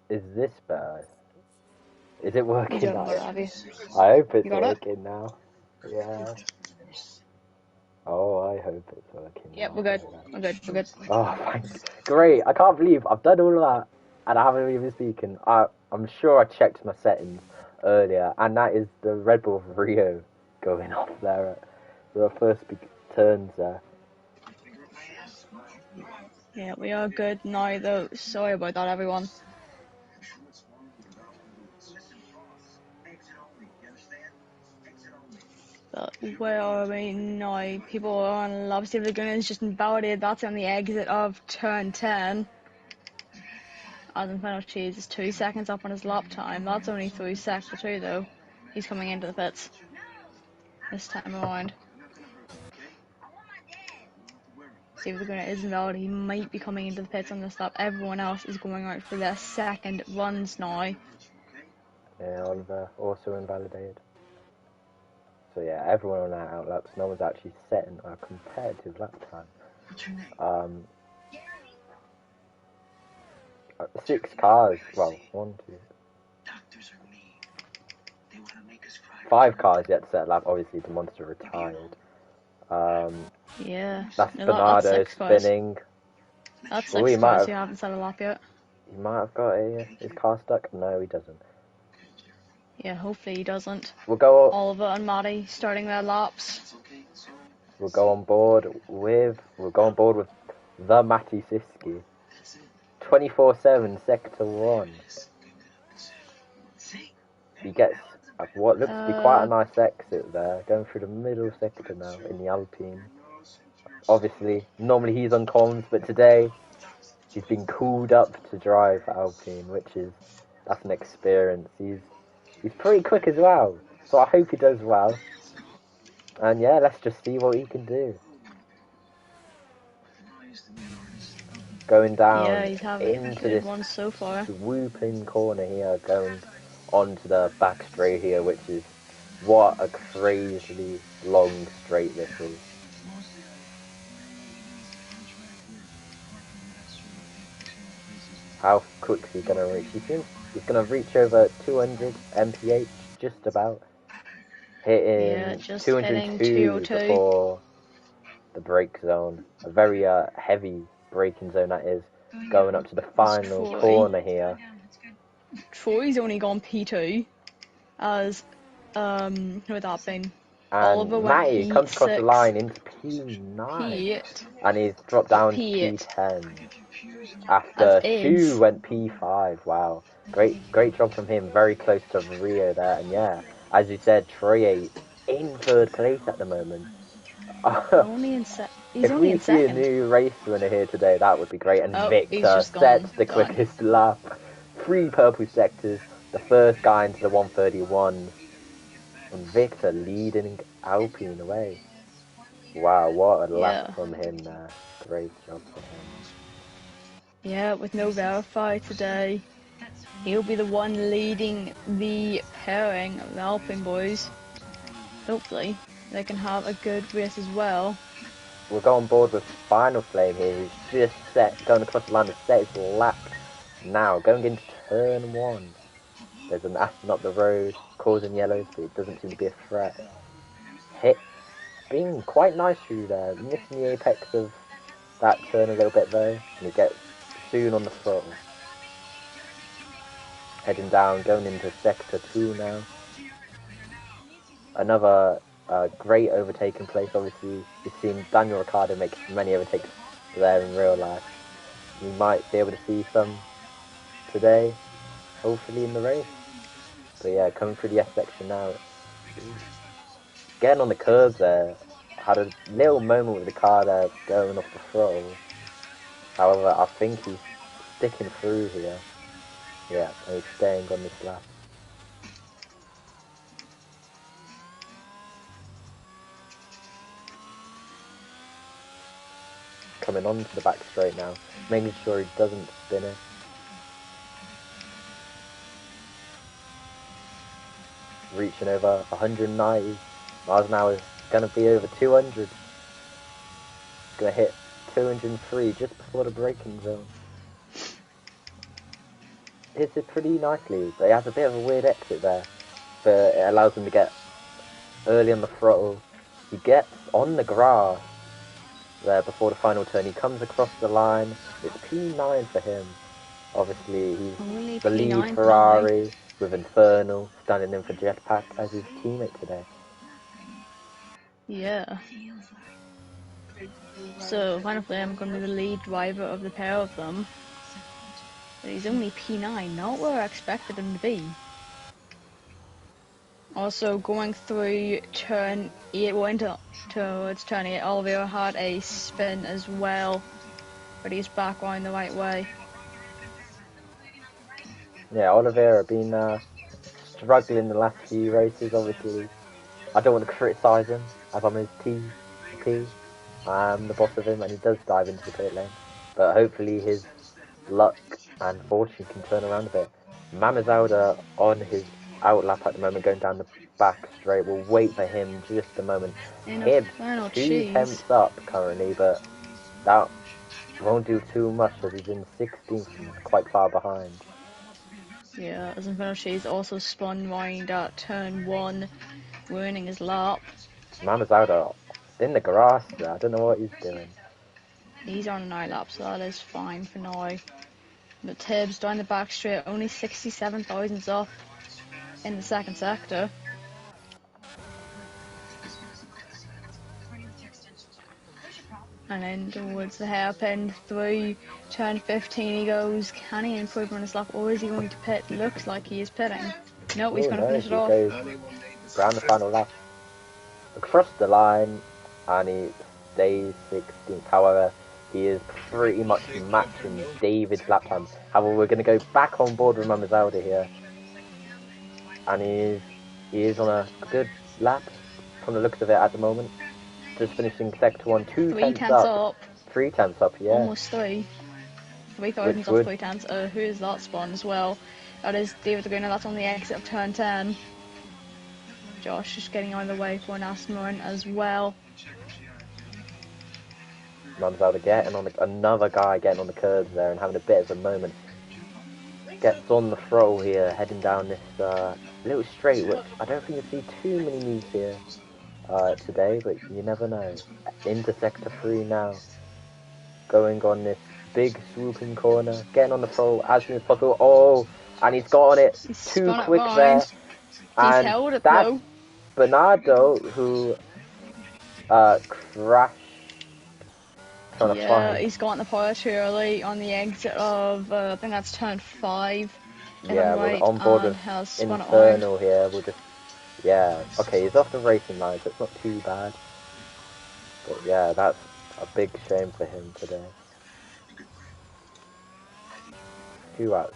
Is this better? Is it You working don't now? got it, have you? I hope it's You got it? working now. Yeah. Oh, I hope it's working Yep, now. we're good. We're good. We're good. Oh, thanks. Great. I can't believe I've done all of that and I haven't even speaking. I'm sure I checked my settings earlier, and that is the Red Bull Rio going off there at the first big turns there. Yeah, we are good now though. Sorry about that, everyone. But where are we now? People are on Lobster Lagoon just invalidated. That's on the exit of turn 10. Adam Final Cheese is 2 seconds up on his lap time. That's only 3 sector 2 though. He's coming into the pits this time around. See if Laguna is invalid. He might be coming into the pits on this lap. Everyone else is going out for their second runs now. Yeah, Oliver also invalidated. So yeah, everyone on our out laps. No one's actually setting a competitive lap time. 6 cars. Well, 1, 2, 5 cars yet to set a lap. Obviously, the monster retired. Yeah. That's No, that's Bernardo 6 cars. spinning. That's Oh, 6 cars who haven't set a lap yet. He might have got his car stuck. No, he doesn't. Yeah, hopefully he doesn't. We'll go. Oliver and Maddie starting their laps. We'll go on board with. We'll go on board with the Matty Siski. 24/7 sector 1. He gets what looks to be quite a nice exit there, going through the middle sector now in the Alpine. Obviously, normally he's on comms, but today he's been called up to drive Alpine, that's an experience. He's pretty quick as well, so I hope he does well. And yeah, let's just see what he can do. Going down Yeah, he's having a into good this one so far. swooping corner here, going onto the back straight here, which is what a crazily long straight this is. How quickly is he gonna reach? He's gonna reach over 200 mph, just about. Yeah, Hitting just hitting 202 202. before the brake zone. A very heavy braking zone that is. Going up to the final corner here. Troy's only gone P2 as who would that been? And Oliver went Matty comes across the P6. line into P9. P8. And he's dropped down to P8. P10. As After Shu is. went P5. Wow. Great job from him. Very close to Rio there. And yeah, as you said, Troye in third place at the moment. He's If only we in see a second. new race winner here today, that would be great. And Oh, he's Victor just gone. sets the Done. quickest lap. 3 purple sectors. The first guy into the 131. And Victor leading Alpine away. Wow, what a lap from him there. Great job for him. Yeah, with no verify today. He'll be the one leading the pairing of the Alpine boys. Hopefully, they can have a good race as well. We'll go on board with Final Flame here, who's just going across the line to set his lap now, going into turn 1. There's an astronaut up the road, causing yellows, but it doesn't seem to be a threat. Hit, being quite nice through there, missing the apex of that turn a little bit though, and he gets soon on the throttle. Heading down, going into sector 2 now. Another great overtaking place. Obviously, we've seen Daniel Ricciardo make many overtakes there in real life. We might be able to see some today, hopefully in the race. But yeah, coming through the S section now. Getting on the curb there. Had a little moment with the car there going off the throttle. However, I think he's sticking through here. Yeah, and he's staying on this lap. Coming onto the back straight now, making sure he doesn't spin it. Reaching over 190 miles an hour, is going to be over 200. Going to hit 203 just before the braking zone. hits it pretty nicely, but he has a bit of a weird exit there, but it allows him to get early on the throttle. He gets on the grass there before the final turn. He comes across the line. It's P9 for him. Obviously, Only he's the lead P9 Ferrari with Infernal standing in for Jetpack as his teammate today. Yeah. So, finally, I'm going to be the lead driver of the pair of them. But he's only P9, not where I expected him to be. Also, going through turn 8, towards turn 8, Oliveira had a spin as well, but he's back going the right way. Yeah, Oliveira been struggling the last few races, obviously. I don't want to criticise him, as I'm his TP. I'm the boss of him, and he does dive into the pit lane. But hopefully his luck and fortune can turn around a bit. Mamazalda on his outlap at the moment, going down the back straight. We'll wait for him just a moment. Hibbs, 2 tenths up currently, but that won't do too much as he's in 16th and quite far behind. Yeah, as Infernal Cheese also spun round at turn 1, ruining his lap. Mamazalda in the grass there. I don't know what he's doing. He's on an eye lap, so that is fine for now. But Tibbs down the back straight, only 67 thousandths off in the second sector. And then towards the hairpin through turn 15 he goes. Can he improve on his lap, or is he going to pit? Looks like he is pitting. No, he's going to finish it off. He goes around the final lap, across the line, and he stays 16th. However, he is pretty much matching David's lap time. However, we're going to go back on board with Mamazalda here, and he is on a good lap from the looks of it at the moment. Just finishing sector 1, 2 tenths up. 3 tenths up, yeah. Almost 3. 3 thousandths off 3 tenths. Who is that spawn as well? That is David Laguna, that's on the exit of turn 10. Josh just getting out of the way for an Aston Martin as well. Mamazalda getting on another guy getting on the curbs there and having a bit of a moment. Gets on the throttle here, heading down this little straight, which I don't think you'll see too many moves here today, but you never know. Into sector 3 now, going on this big swooping corner, getting on the throttle as soon as possible. Oh, and he's got on it too quick there. He's held it though. Bernardo, who crashed. Yeah, he's got the power too early on the exit of I think that's turn 5. Yeah, we're on board with Infernal here. We'll just, yeah, okay, he's off the racing line, so it's not too bad. But yeah, that's a big shame for him today. 2 outs.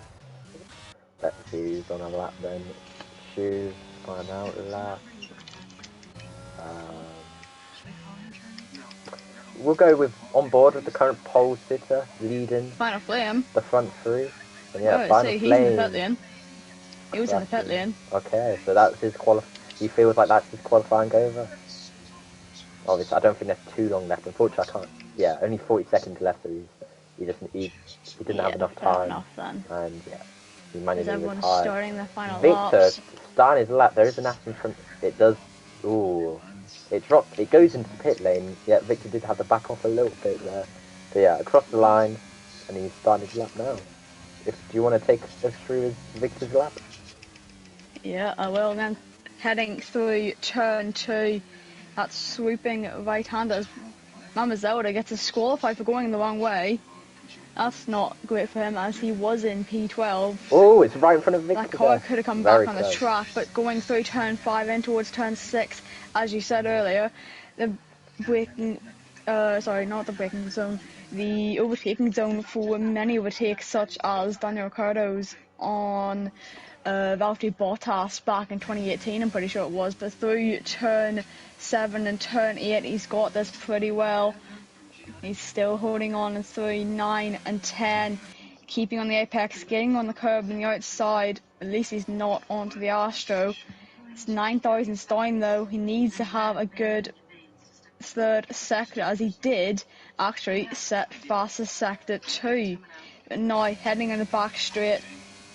Let's see who's on a lap then. Shoes on an out lap. We'll go with on board with the current pole sitter leading Final Flame. The front 3. And yeah, Final Flame. He's in the pit lane. He was in the pit lane. Okay, so that's his he feels like that's his qualifying over. Obviously, I don't think there's too long left. Unfortunately, I can't. Yeah, only 40 seconds left, so he didn't have enough time. And yeah, he managed to everyone's retire. Starting the final Victor laps. starting his lap. There is an Aston front. It does. Ooh, it dropped. It goes into the pit lane. Yeah, Victor did have to back off a little bit there. But yeah, across the line, and he's starting his lap now. Do you want to take us through Victor's lap? Yeah, I will. Then heading through turn 2, that swooping right-hander as Mamazalda gets disqualified for going the wrong way. That's not great for him as he was in P12. Oh, it's right in front of Victor. That car could have come back on the track, but going through turn 5 in towards turn 6, as you said earlier, the braking, not the braking zone, the overtaking zone for many overtakes such as Daniel Ricciardo's on Valtteri Bottas back in 2018, I'm pretty sure it was, but through turn 7 and turn 8 he's got this pretty well. He's still holding on in 3, 9 and 10, keeping on the apex, getting on the curb on the outside. At least he's not onto the Astro. It's 9,000 down though. He needs to have a good third sector, as he did actually set fastest sector 2. But now heading in the back straight,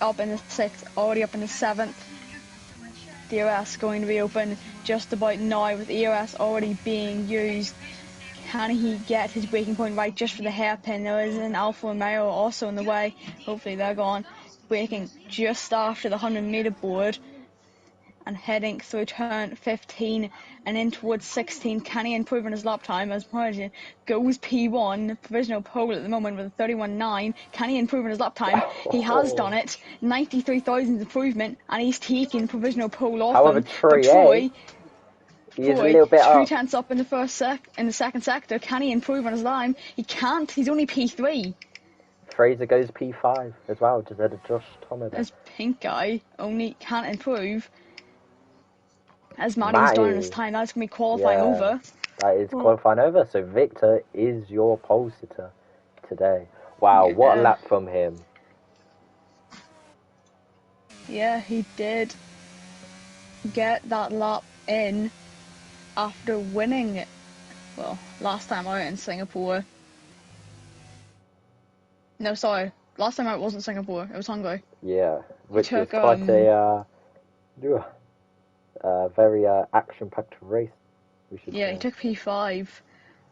up in the 6th, already up in the 7th. DRS going to be open just about now with ERS already being used. Can he get his braking point right just for the hairpin? There is an Alfa Romeo also in the way. Hopefully they're gone. Braking just after the 100-meter board and heading through turn 15 and in towards 16. Can he improve on his lap time as Margin goes P1, provisional pole at the moment with a 31.9. Can he improve on his lap time? He has done it. 93,000 improvement, and he's taking provisional pole off However, him. But Troy, he is a little bit 2/10 up in the second sector. Can he improve on his time? He can't. He's only P3. Fraser goes P5 as well, just ahead of Josh Thomas. This pink guy only can't improve. As Matty's done in his time, that's going to be qualifying over. That is qualifying over. So Victor is your pole sitter today. Wow, what a lap from him. Yeah, he did get that lap in after winning it. Well, last time out in Singapore. No, sorry. Last time out wasn't Singapore. It was Hungary. Yeah, which was quite a very action-packed race. Yeah, he took P5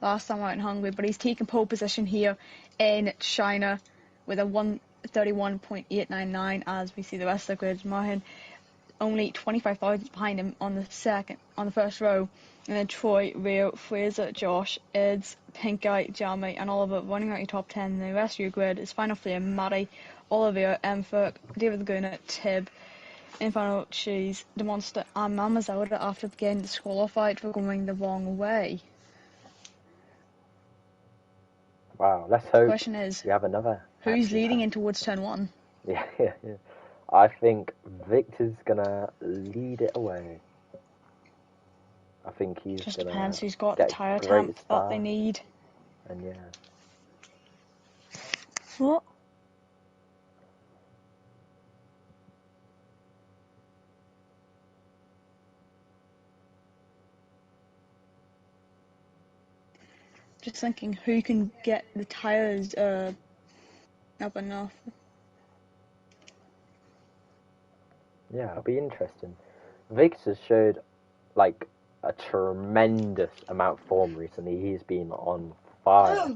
last time out in Hungary, but he's taken pole position here in China with a 131.899 as we see the rest of the grid. Mahin only 25,000 behind him on the first row, and then Troy, Rio, Fraser, Josh, Ids, Pink Guy, Jamie, and Oliver running out your top 10. The rest of your grid is Final Flame, Matty, Oliver, Mferk, David Laguna, Tib, Infernal Cheese, the Monster, and Mama Zelda after getting disqualified for going the wrong way. Wow, let's hope. The question is, we have another. Who's leading in towards turn 1? Yeah. I think Victor's gonna lead it away. I think he's just gonna depends who's got the tyre temp that they need. And yeah. What? Just thinking who can get the tyres up enough. Yeah, it'll be interesting. Victor showed like a tremendous amount of form recently. He's been on fire.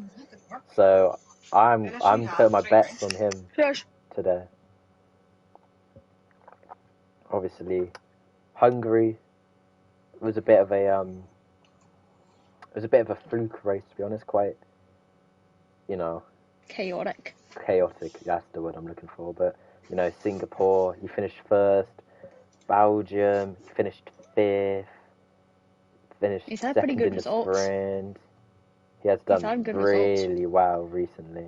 So I'm putting my bets on him today. Obviously, Hungary was a bit of a fluke race, to be honest. Quite, chaotic. That's the word I'm looking for. But Singapore, he finished first. Belgium, he finished 5th. He's had pretty good results. Sprint. He has done really well recently.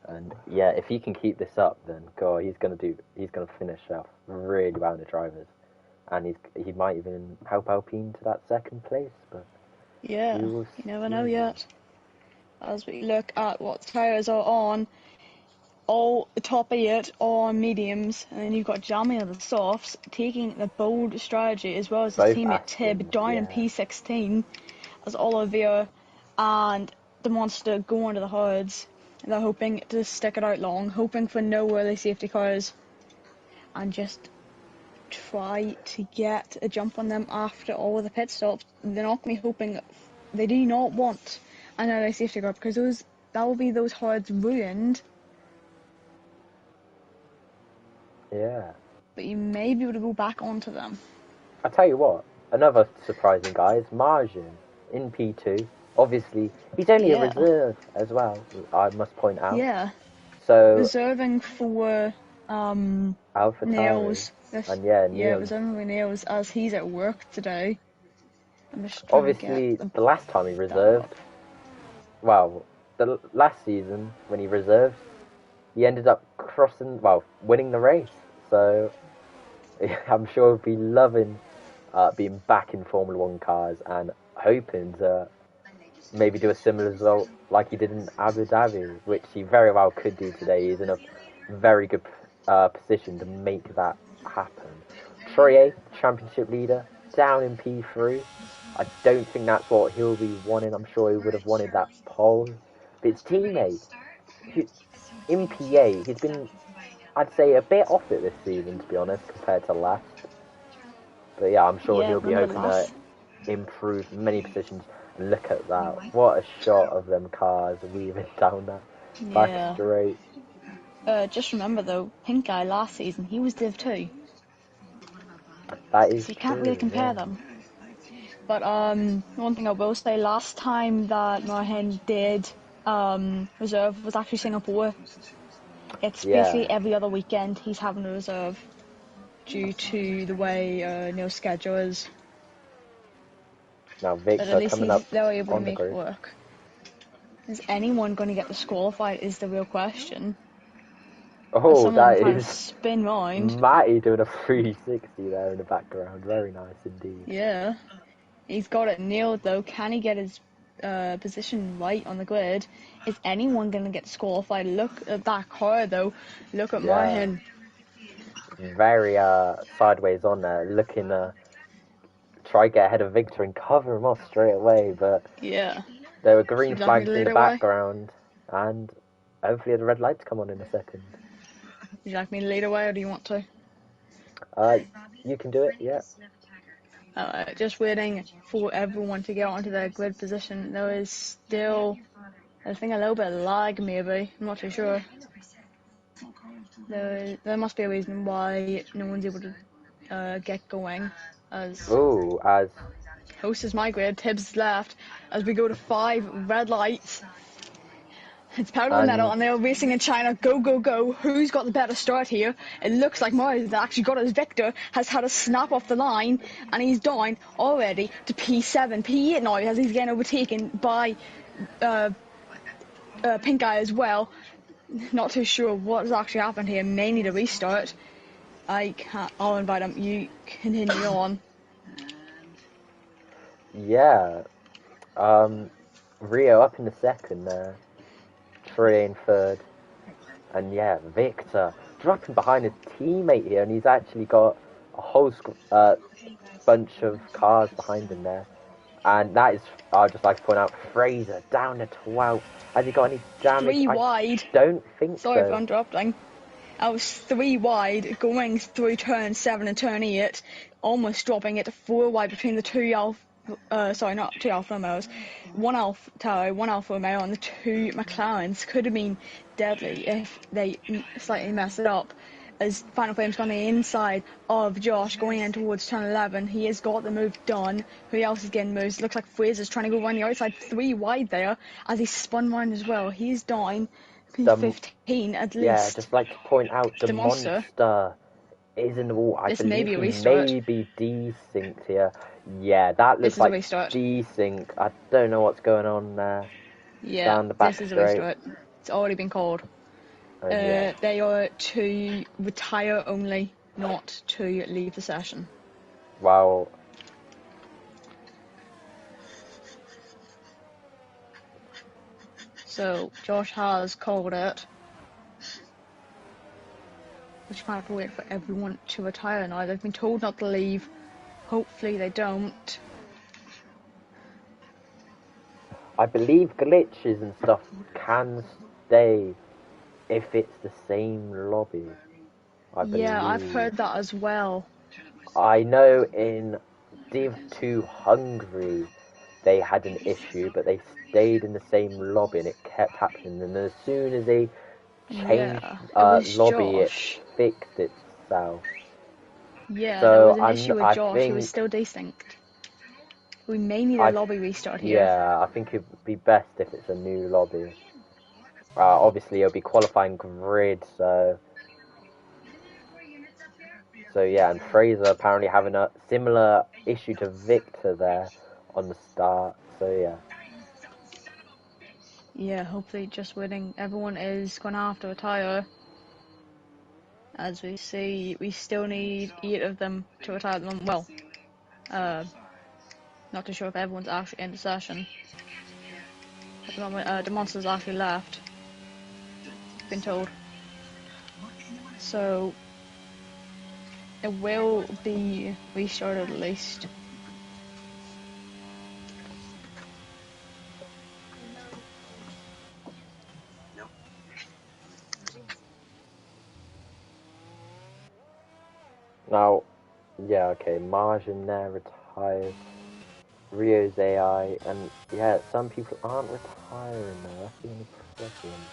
And yeah, if he can keep this up, then he's gonna finish off really well in the drivers, and he might even help Alpine to that second place. But yeah, you never know yet. As we look at what tyres are on, all the top 8 are mediums, and then you've got Jamie on the softs taking the bold strategy as well as his teammate Tib down in P16 as Olivier and the Monster go into the hards. They're hoping to stick it out long, hoping for no early safety cars, and just try to get a jump on them after all of the pit stops. They're not going to be hoping. They do not want an early safety car because that will be those hards ruined. Yeah. But you may be able to go back onto them. I tell you what, another surprising guy is Margin in P2. Obviously, he's only a reserve as well, I must point out. Yeah. So reserving for Alpha Nails. And Nails. Reserving for Nails as he's at work today. Obviously, the last time he reserved, the last season when he reserved, he ended up winning the race. So I'm sure he'll be loving being back in Formula 1 cars and hoping to maybe do a similar result like he did in Abu Dhabi, which he very well could do today. He's in a very good position to make that happen. Troye, championship leader, down in P3. I don't think that's what he'll be wanting. I'm sure he would have wanted that pole. But his teammate, in P8, he's been I'd say a bit off it this season, to be honest, compared to last. But yeah, I'm sure he'll be hoping to improve many positions. And look at that. What a shot of them cars weaving down that back straight. Just remember though, Pink Guy last season, he was Div 2. That is so you true, can't really compare them. But one thing I will say, last time that Morahan did reserve was actually Singapore. It's basically every other weekend he's having a reserve due to the way Neil's schedule is. Now Victor but at least coming up they're able to on the make it grid. work. Is anyone going to get disqualified is the real question. Oh, that is spin round. Matty doing a 360 there in the background. Very nice indeed. Yeah. He's got it nailed though. Can he get his position right on the grid? Is anyone going to get disqualified? Look at that car though. Look at Morahan. Very sideways on there, looking try to get ahead of Victor and cover him off straight away, but there were green flags in the background, and hopefully the red lights come on in a second. Would you like me to lead away, or do you want to? You can do it, yeah. Just waiting for everyone to get onto their grid position. There is still, I think, a little bit of lag, maybe. I'm not too sure. There must be a reason why no one's able to get going. As Host is my grid, Tibbs is left. As we go to 5 red lights. It's pedal and metal, and they're racing in China. Go, go, go. Who's got the better start here? It looks like Mars that actually got his Victor, has had a snap off the line, and he's down already to P7. P8 now, as he's getting overtaken by Pink Eye as well. Not too sure what's actually happened here. May need a restart. I'll invite him. You continue on. Yeah. Rio up in the second there. Trey in third. And yeah, Victor dropping behind his teammate here, and he's actually got a whole bunch of cars behind him there. And that is, I'd just like to point out, Fraser down to 12th. Has he got any damage? 3 wide. Don't think so. Sorry for interrupting. I was 3 wide, going through turn 7 and turn 8, almost dropping it to 4 wide between the 2 not 2 Alfa Romeos, 1 Alfa Tauri, 1 Alfa Romeo, and the 2 McLarens. Could have been deadly if they slightly messed it up. As Final Flame's on the inside of Josh going in towards turn 11, he has got the move done. Who else is getting moves? Looks like Fraser's trying to go around the outside, 3 wide there, as he spun round as well. He's down P15 at least. Yeah, just like to point out the monster is in the wall. I believe he may be desynced here. Yeah, that looks like desync. I don't know what's going on there. Yeah, down the back this is a restart. It's already been called. They are to retire only, not to leave the session. Wow. So Josh has called it. We just have to wait for everyone to retire now. They've been told not to leave. Hopefully they don't. I believe glitches and stuff can stay if it's the same lobby. Yeah, I've heard that as well. I know in Div 2 Hungary they had an issue, but they stayed in the same lobby and it kept happening. And as soon as they changed lobby, it fixed itself. Yeah, so there was an issue with Josh. He was still desynced. We may need a lobby restart here. Yeah, I think it would be best if it's a new lobby. Obviously, it'll be qualifying grid, so yeah, and Fraser apparently having a similar issue to Victor there on the start, so yeah. Yeah, hopefully just waiting. Everyone is going to have to retire. As we see, we still need 8 of them to retire at the moment. Well, not too sure if everyone's actually in the session. At the moment, the monster's actually left. Been told. So, it will be restarted at least. Now, yeah, okay, Margin there retired. Rio's AI, and yeah, some people aren't retiring though. That's the only problem.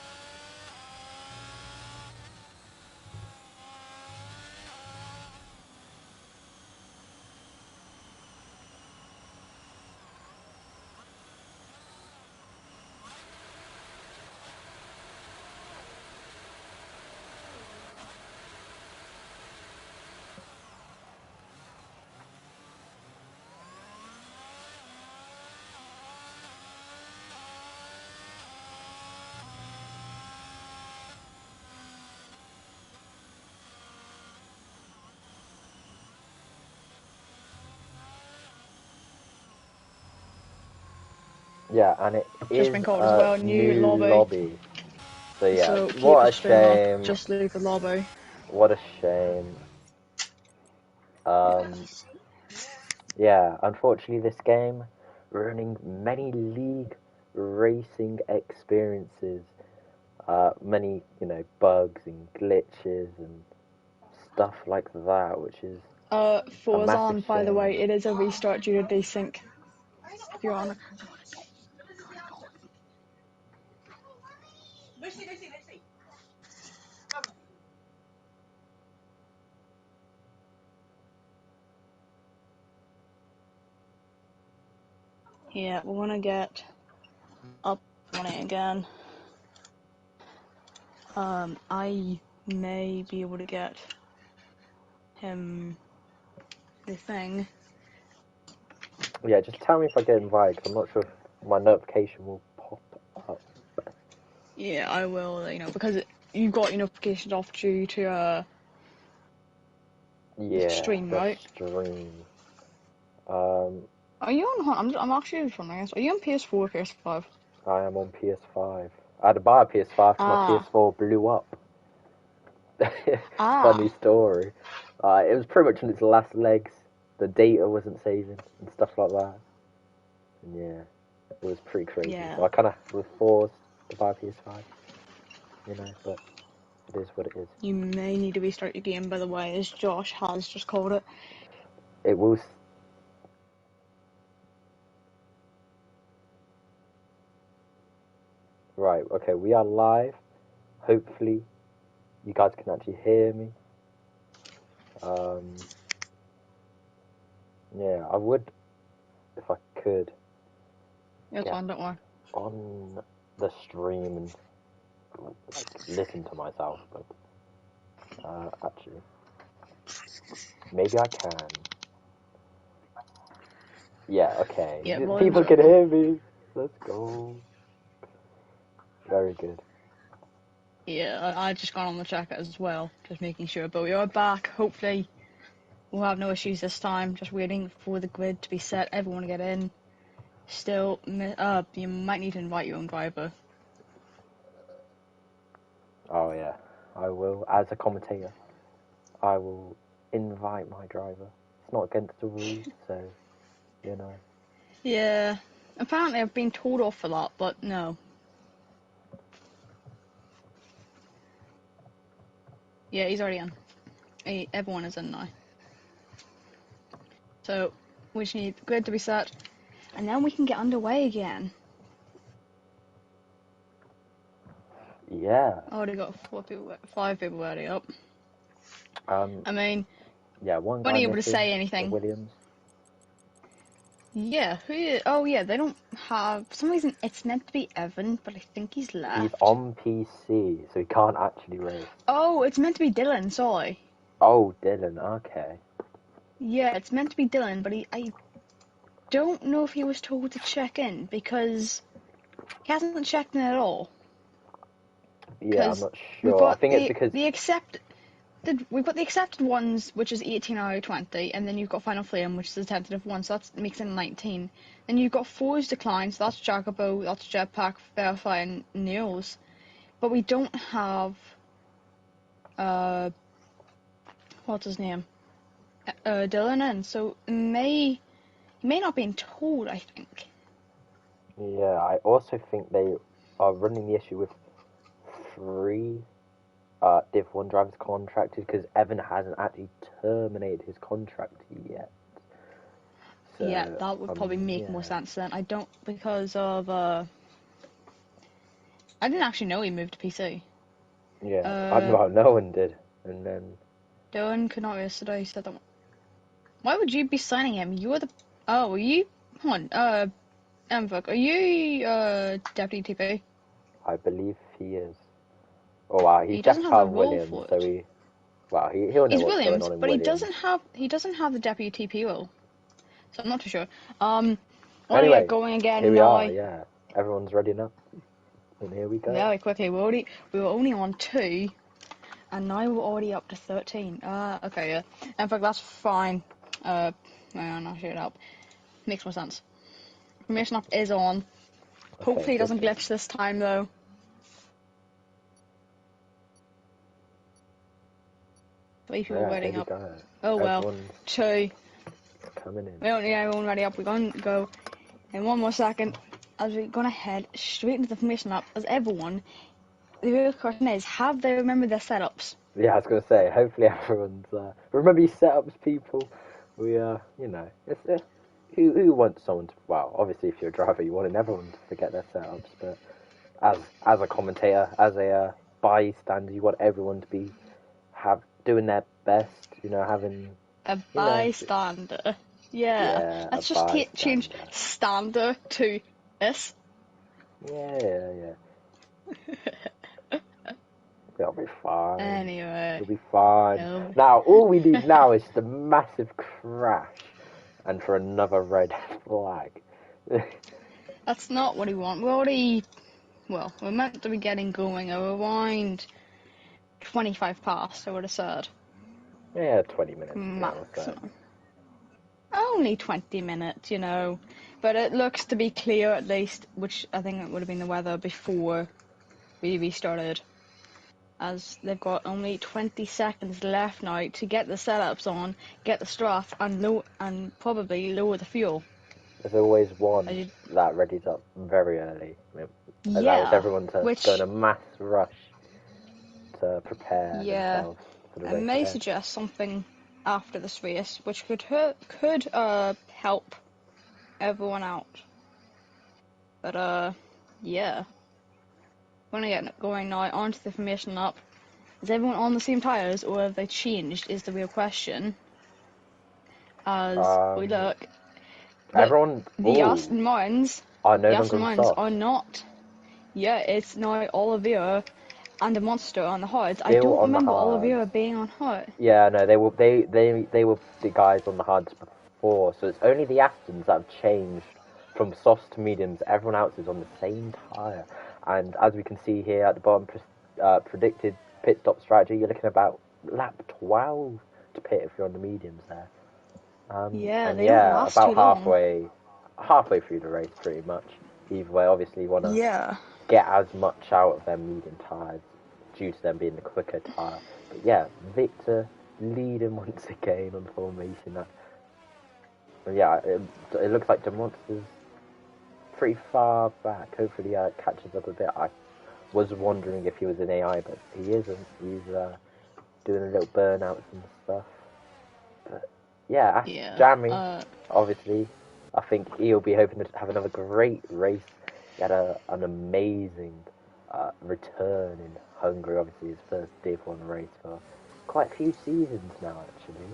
Yeah, and it Just is been called as a well. New new lobby. lobby. So yeah, So keep what the a stream up. shame. Just leave the lobby. What a shame. Yeah. Yeah, unfortunately this game ruining many league racing experiences. Many, bugs and glitches and stuff like that, which is a massive Forzan, by the shame. way, it is a restart due to desync. If you're on it. Yeah, we're gonna get up on it again. I may be able to get him the thing. Yeah, just tell me if I get invited, 'cause I'm not sure if my notification will pop up. Yeah, I will, because you've got your notifications off due to the Yeah, stream, the right? stream. Um, Are you on? I'm actually wondering this. Are you on PS4 or PS5? I am on PS5. I had to buy a PS5 because my Ah, PS4 blew up. Funny ah, story. It was pretty much on its last legs. The data wasn't saving and stuff like that. And yeah, it was pretty crazy. yeah. So I kind of was forced to buy a PS5, but it is what it is. You may need to restart your game, by the way, as Josh has just called it. It will. Right, okay, we are live. Hopefully, you guys can actually hear me. Yeah, I would, if I could, It's get fine, don't worry. on the stream and listen to myself, but actually, maybe I can. Yeah, okay. Yeah, well, People can hear me. Let's go. Very good. yeah, I just got on the track as well, just making sure. But we are back. Hopefully, we'll have no issues this time. Just waiting for the grid to be set. Everyone to get in. Still, you might need to invite your own driver. Oh yeah, I will. As a commentator, I will invite my driver. It's not against the rules, so you know. Yeah, apparently I've been told off for that, but no. Yeah, he's already in. Everyone is in now. So, we just need the grid to be set, and then we can get underway again. Yeah. I already got 5 people already up. Um. I mean, Yeah. One weren't guy able to missing. say The anything. Williams. Yeah, oh yeah, they don't have, for some reason it's meant to be Evan, but I think he's He's left. on PC, so he can't actually race. Oh, it's meant to be Dylan, sorry. Oh, Dylan. Okay. Yeah, it's meant to be Dylan, but I don't know if he was told to check in, because he hasn't checked in at all. Yeah, I'm Because not we've sure. I got think it's because we've got the accepted ones, which is 18 out of 20, and then you've got Final Flame, which is a tentative one, so that makes it 19. Then you've got 4's decline, so that's Jacobo, that's Jetpack, Verify, and Neos. But we don't have, what's his name? Dylan in, so he may not have been told, I think. Yeah, I also think they are running the issue with 3 Div 1 drivers contracted because Evan hasn't actually terminated his contract yet. So, yeah, that would probably make more sense then. I don't, because of, I didn't actually know he moved to PC. Yeah, well, no one did. And then... Dylan could not yesterday said that. Why would you be signing him? You're the... Oh, are you... Hold on, Mvuk, are you, Deputy TP? I believe he is. Oh wow, he's He doesn't Jeff have the Carlin role Williams, for so it. he'll know He's what's going Williams, on in but Williams. he doesn't have the Deputy TP role. So I'm not too sure. Anyway, going again here we now. are, yeah. Everyone's ready now. And here we go. Very quickly, we were only on 2, and now we're already up to 13. Okay, yeah. In fact, that's fine. No, not sure it help. Makes more sense. Formation up is on. Hopefully it doesn't glitch this time, though. Three people waiting up. Go. Oh well. 2. Coming in. We don't need everyone ready up. We're going to go in one more second as we're going to head straight into the formation up. As everyone, the real question is, have they remembered their setups? Yeah, I was going to say, hopefully everyone's... remember your setups, people? We, you know, who wants someone to... Well, obviously if you're a driver, you want everyone to forget their setups, but as a commentator, as a bystander, you want everyone to be doing their best, you know, having... A bystander. Yeah. Let's just change stander to S. Yeah. It'll be fine. Anyway. It'll be fine. Now, all we need now is the massive crash and for another red flag. That's not what we want. We're meant to be getting going around 25 past, I would have said. Yeah, 20 minutes. Maximum. Only 20 minutes, you know. But it looks to be clear at least, which I think it would have been the weather before we restarted. As they've got only 20 seconds left now to get the setups on, get the strath, and probably lower the fuel. There's always one that readies up very early. It allows everyone to go in a mass rush to prepare themselves for the race. I may suggest something after this race, which could help everyone out. But yeah. We're gonna get going now onto the formation lap. Is everyone on the same tyres, or have they changed, is the real question. As we look... Everyone... The Aston Martins... The Aston Martins are not... Yeah, it's now Oliveira and a Monster on the hards. I don't remember Oliveira being on hard. Yeah, no, they were the guys on the hards before, so it's only the Astons that have changed from softs to mediums. Everyone else is on the same tyre. And as we can see here at the bottom, predicted pit stop strategy, you're looking about lap 12 to pit if you're on the mediums there. Don't last about too long. halfway through the race pretty much. Either way, obviously you want to get as much out of their medium tyres due to them being the quicker tyre. But yeah, Victor leading once again on formation. It looks like DeMonster's pretty far back. Hopefully catches up a bit. I was wondering if he was an AI, but he isn't. He's doing a little burnouts and stuff. But Jamie, obviously, I think he'll be hoping to have another great race. He had an amazing return in Hungary, obviously his first Div 1 race for quite a few seasons now, actually.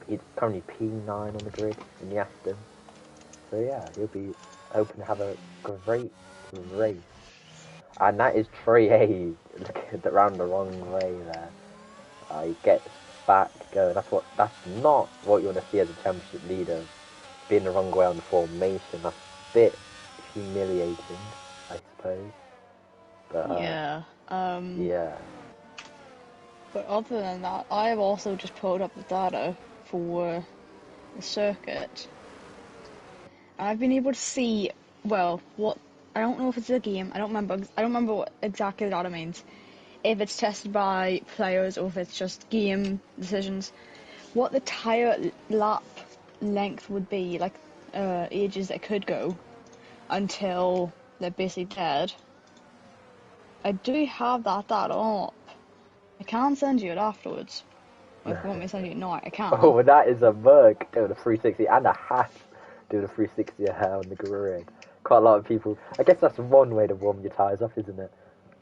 He's currently P9 on the grid in the Aston. So yeah, he'll be hoping to have a great race. And that is Trey A looking around the wrong way there. He gets back going. That's not what you want to see as a championship leader. Being the wrong way on the formation. That's a bit humiliating, I suppose. But yeah. But other than that, I have also just pulled up the data for the circuit. I've been able to see, well, what, I don't know if it's a game, I don't remember what exactly the data means. If it's tested by players or if it's just game decisions. What the tyre lap length would be, like ages that could go until they're basically dead. I do have that data up. I can send you it afterwards. Or if you want me to send you it now, I can. Oh, that is a mug doing a 360 and a hat doing a 360 on the grid. Quite a lot of people. I guess that's one way to warm your tyres up, isn't it?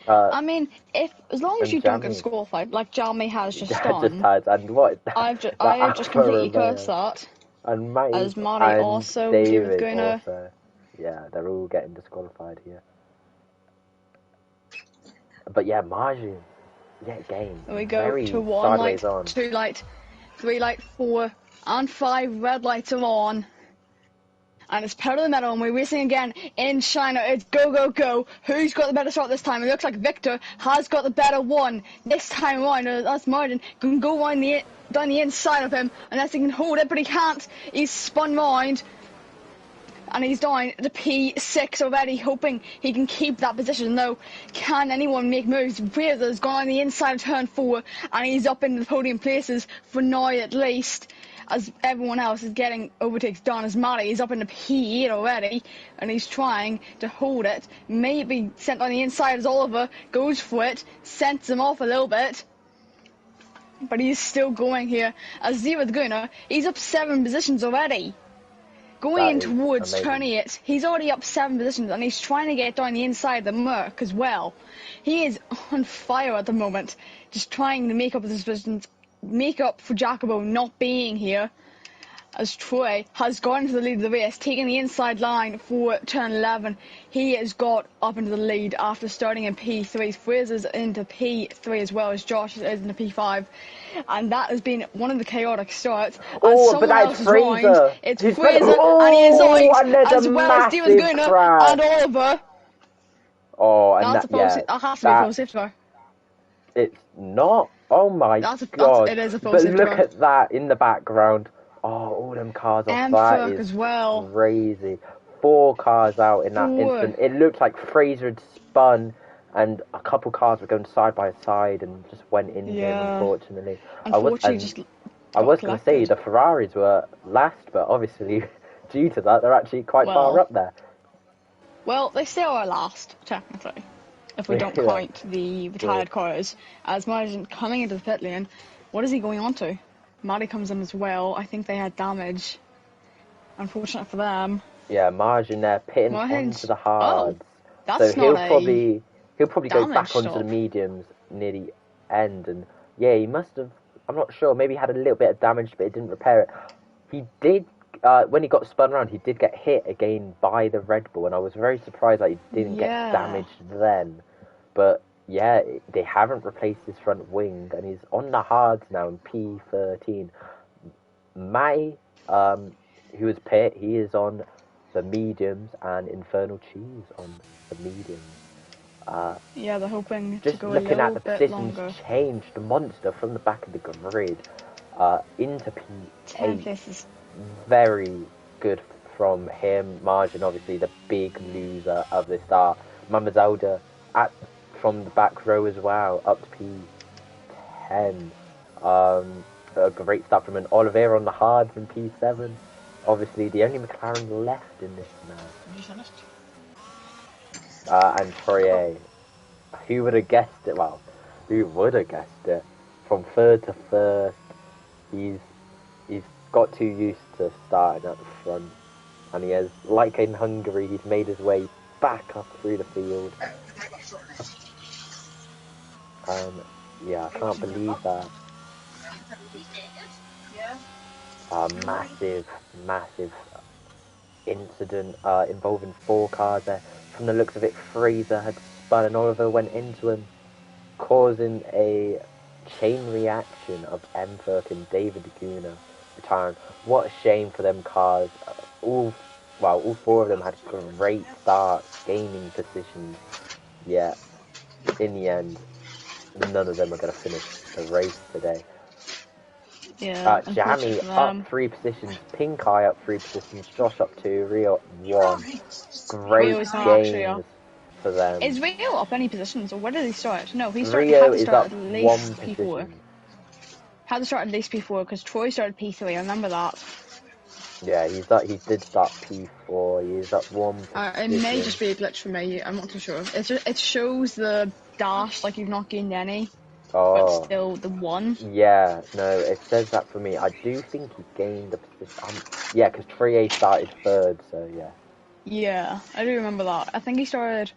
I mean, as long as you don't get Jammy. disqualified, like Jamie has just Just done, tyres and what is that? I have just completely cursed Romeo. that. And Matty As Marty and also, David Guna. also. Yeah, they're all getting disqualified here. But yeah, Margin. Yeah, game. There we go. Very To 1 light, on. 2 light, 3 light, 4, and 5 red lights are on. And it's pedal to the metal, and we're racing again in China. It's go, go, go. Who's got the better start this time? It looks like Victor has got the better one. This time around, that's Martin. Can go down the inside of him, unless he can hold it, but he can't. He's spun round. And he's down to P6 already, hoping he can keep that position. No, can anyone make moves? Fraser's gone on the inside of turn 4, and he's up in the podium places for now at least, as everyone else is getting overtakes done. As Matty is up in the P8 already, and he's trying to hold it. Maybe sent on the inside as Oliver goes for it, sends him off a little bit. But he's still going here. As Zero Gunner, he's up 7 positions already. Going in towards turn 8, he's already up 7 positions, and he's trying to get down the inside of the Merc as well. He is on fire at the moment, just trying to make up his positions, make up for Jacobo not being here, as Troy has gone to the lead of the race, taking the inside line for turn 11. He has got up into the lead after starting in P3. Fraser's into P3 as well as Josh is into P5. And that has been one of the chaotic starts. Oh, but that's Fraser. It's Fraser, and he is out, as well as Steven Gunner and Oliver. Oh, and that has to be a full safety car. It's not. Oh my god! It is a full safety car. But look car. at that in the background. Oh, all them cars off that is as well. Crazy. 4 cars out in that instant. It looked like Fraser had spun, and a couple cars were going side by side and just went in him. Unfortunately, I was going to say the Ferraris were last, but obviously, due to that, they're actually quite far up there. Well, they still are last, technically, if we don't count the retired cars. As Martin coming into the pit lane, what is he going on to? Marty comes in as well. I think they had damage. Unfortunate for them. Yeah, Margin there pitting onto the hards. Oh, so he'll probably go back onto the mediums near the end, and yeah, he must have. I'm not sure. Maybe he had a little bit of damage, but it didn't repair it. He did. When he got spun around, he did get hit again by the Red Bull, and I was very surprised that he didn't get damaged then. But yeah, they haven't replaced his front wing, and he's on the hards now in P13. Mai, who is pit, he is on the mediums, and Infernal Cheese on the mediums. Yeah, they're hoping just to go looking a at the positions longer. Changed the monster from the back of the grid into P8. Very good from him. Margin, obviously the big loser of the start. Mama Zelda from the back row as well, up to P10. A great start from an Oliveira on the hard from P7. Obviously the only McLaren left in this now. And Troyer. Who would have guessed it? Well, who would have guessed it? From third to first, he's got too used to starting at the front, and he has, like in Hungary, he's made his way back up through the field. Yeah, I can't believe that. Massive incident involving 4 cars there. From the looks of it, Fraser had spun and Oliver went into him, causing a chain reaction of M-Ferk and David Laguna retiring. What a shame for them cars. All 4 of them had great starts, gaining positions. Yeah, in the end, none of them are going to finish the race today. Yeah, Jamie up 3 positions, Pink Eye up 3 positions, Josh up 2, Rio up 1. Great games for them. Is Rio up any positions, or where did he start? No, he Rio had to is start up at least 1 P4. position. Had to start at least P4 because Troy started P3. I remember that. Yeah, he did start P4. He's up one It may position. just be a glitch for me. I'm not too sure. It shows the dash like you've not gained any, but Oh, still the one. yeah, no, it says that for me. I do think he gained a position. Yeah, because Trier started third, so yeah. Yeah, I do remember that. I think he started.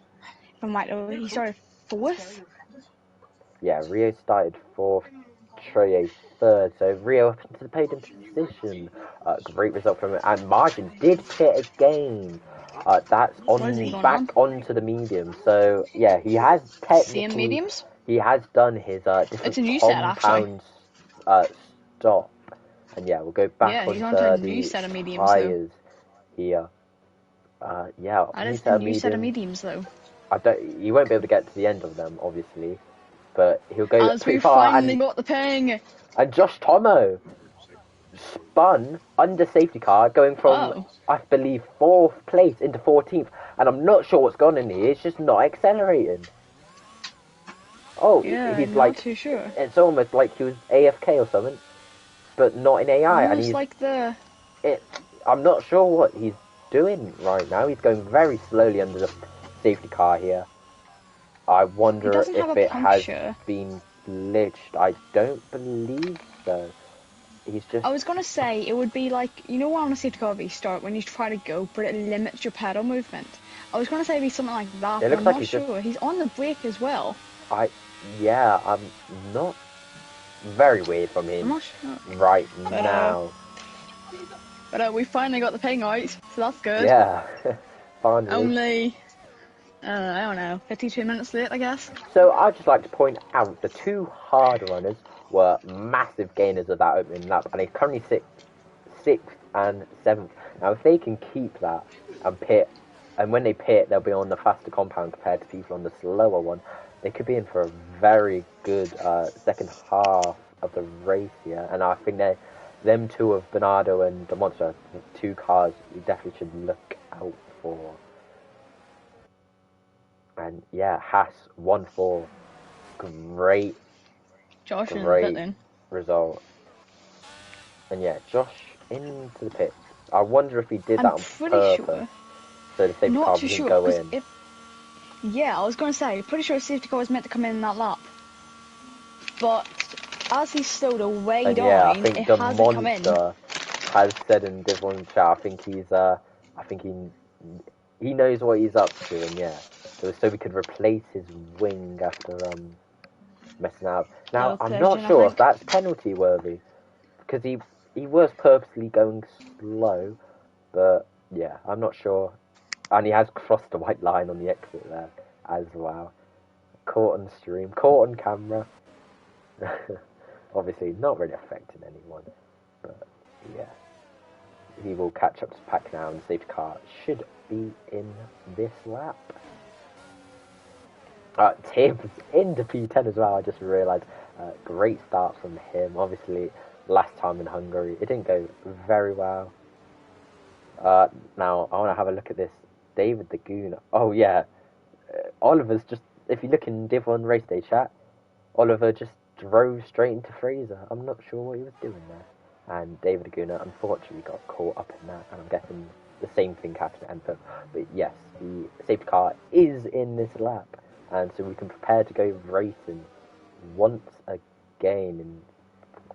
If I'm right, he started fourth. Yeah, Rio started fourth, Trier third, so Rio up into the podium position. Great result from him. And Margin did pit again. That's What is he on going back on? onto the medium. So yeah, he has Same technically mediums? done his It's different a new set actually. compounds stop. And yeah, we'll go back Yeah, he's onto on to a new the set of mediums though. tyres here. Yeah, That new is the set of new set of mediums. mediums though. He won't be able to get to the end of them, obviously, but he'll go As pretty we far. finally got the ping. And Josh Tomo spun under safety car, going from Oh. I believe 4th place into 14th, and I'm not sure what's gone in here. It's just not accelerating. Oh, Yeah, he's not like, too sure. it's almost like he was AFK or something, but not in AI, and Almost like the. I'm not sure what he's doing right now. He's going very slowly under the safety car here. I He wonder doesn't have if a it has puncture. been glitched. I don't believe so. He's just. I was gonna say it would be like, you know, on a safety car restart when you try to go, but it limits your pedal movement. I was gonna say it'd be something like that, It but looks I'm like not he's just. sure. He's on the brake as well. Yeah, I'm not. Very weird from I'm him not sure. right But now. we finally got the ping out, so that's good. Yeah, finally. Only, I don't know, 52 minutes late, I guess. So I'd just like to point out the two hard runners were massive gainers of that opening lap, and they're currently sixth and seventh. Now, if they can keep that and pit, and when they pit, they'll be on the faster compound compared to people on the slower one. They could be in for a very good second half of the race here, and I think them two of Bernardo and the Monster, two cars you definitely should look out for. And yeah, Haas 1-4, great Josh in the pit lane. result. And yeah, Josh into the pits. I wonder if he did that I'm on pretty purpose, sure. so the safety Not car too wouldn't sure, go because in. yeah, I was gonna say, pretty sure safety car was meant to come in that lap, but as he slowed way And down, yeah, I think it the hasn't come in. Monster has said in Div 1 chat, I think he knows what he's up to, and yeah, so we could replace his wing after messing out. Now I'm not sure if that's penalty worthy, because he was purposely going slow, but yeah, I'm not sure. And he has crossed the white line on the exit there as well. Caught on stream, caught on camera. Obviously not really affecting anyone, but yeah. He will catch up to Pack now, and the safety car should be in this lap. Tibbs into P10 as well, I just realised. Great start from him. Obviously, last time in Hungary, it didn't go very well. Now, I want to have a look at this. David the Goon. Oh, yeah. Oliver's just, if you look in Div 1 race day chat, Oliver just drove straight into Fraser. I'm not sure what he was doing there. And David the Goon unfortunately got caught up in that, and I'm guessing the same thing happened at Enfield. But yes, the safety car is in this lap, and so we can prepare to go racing once again in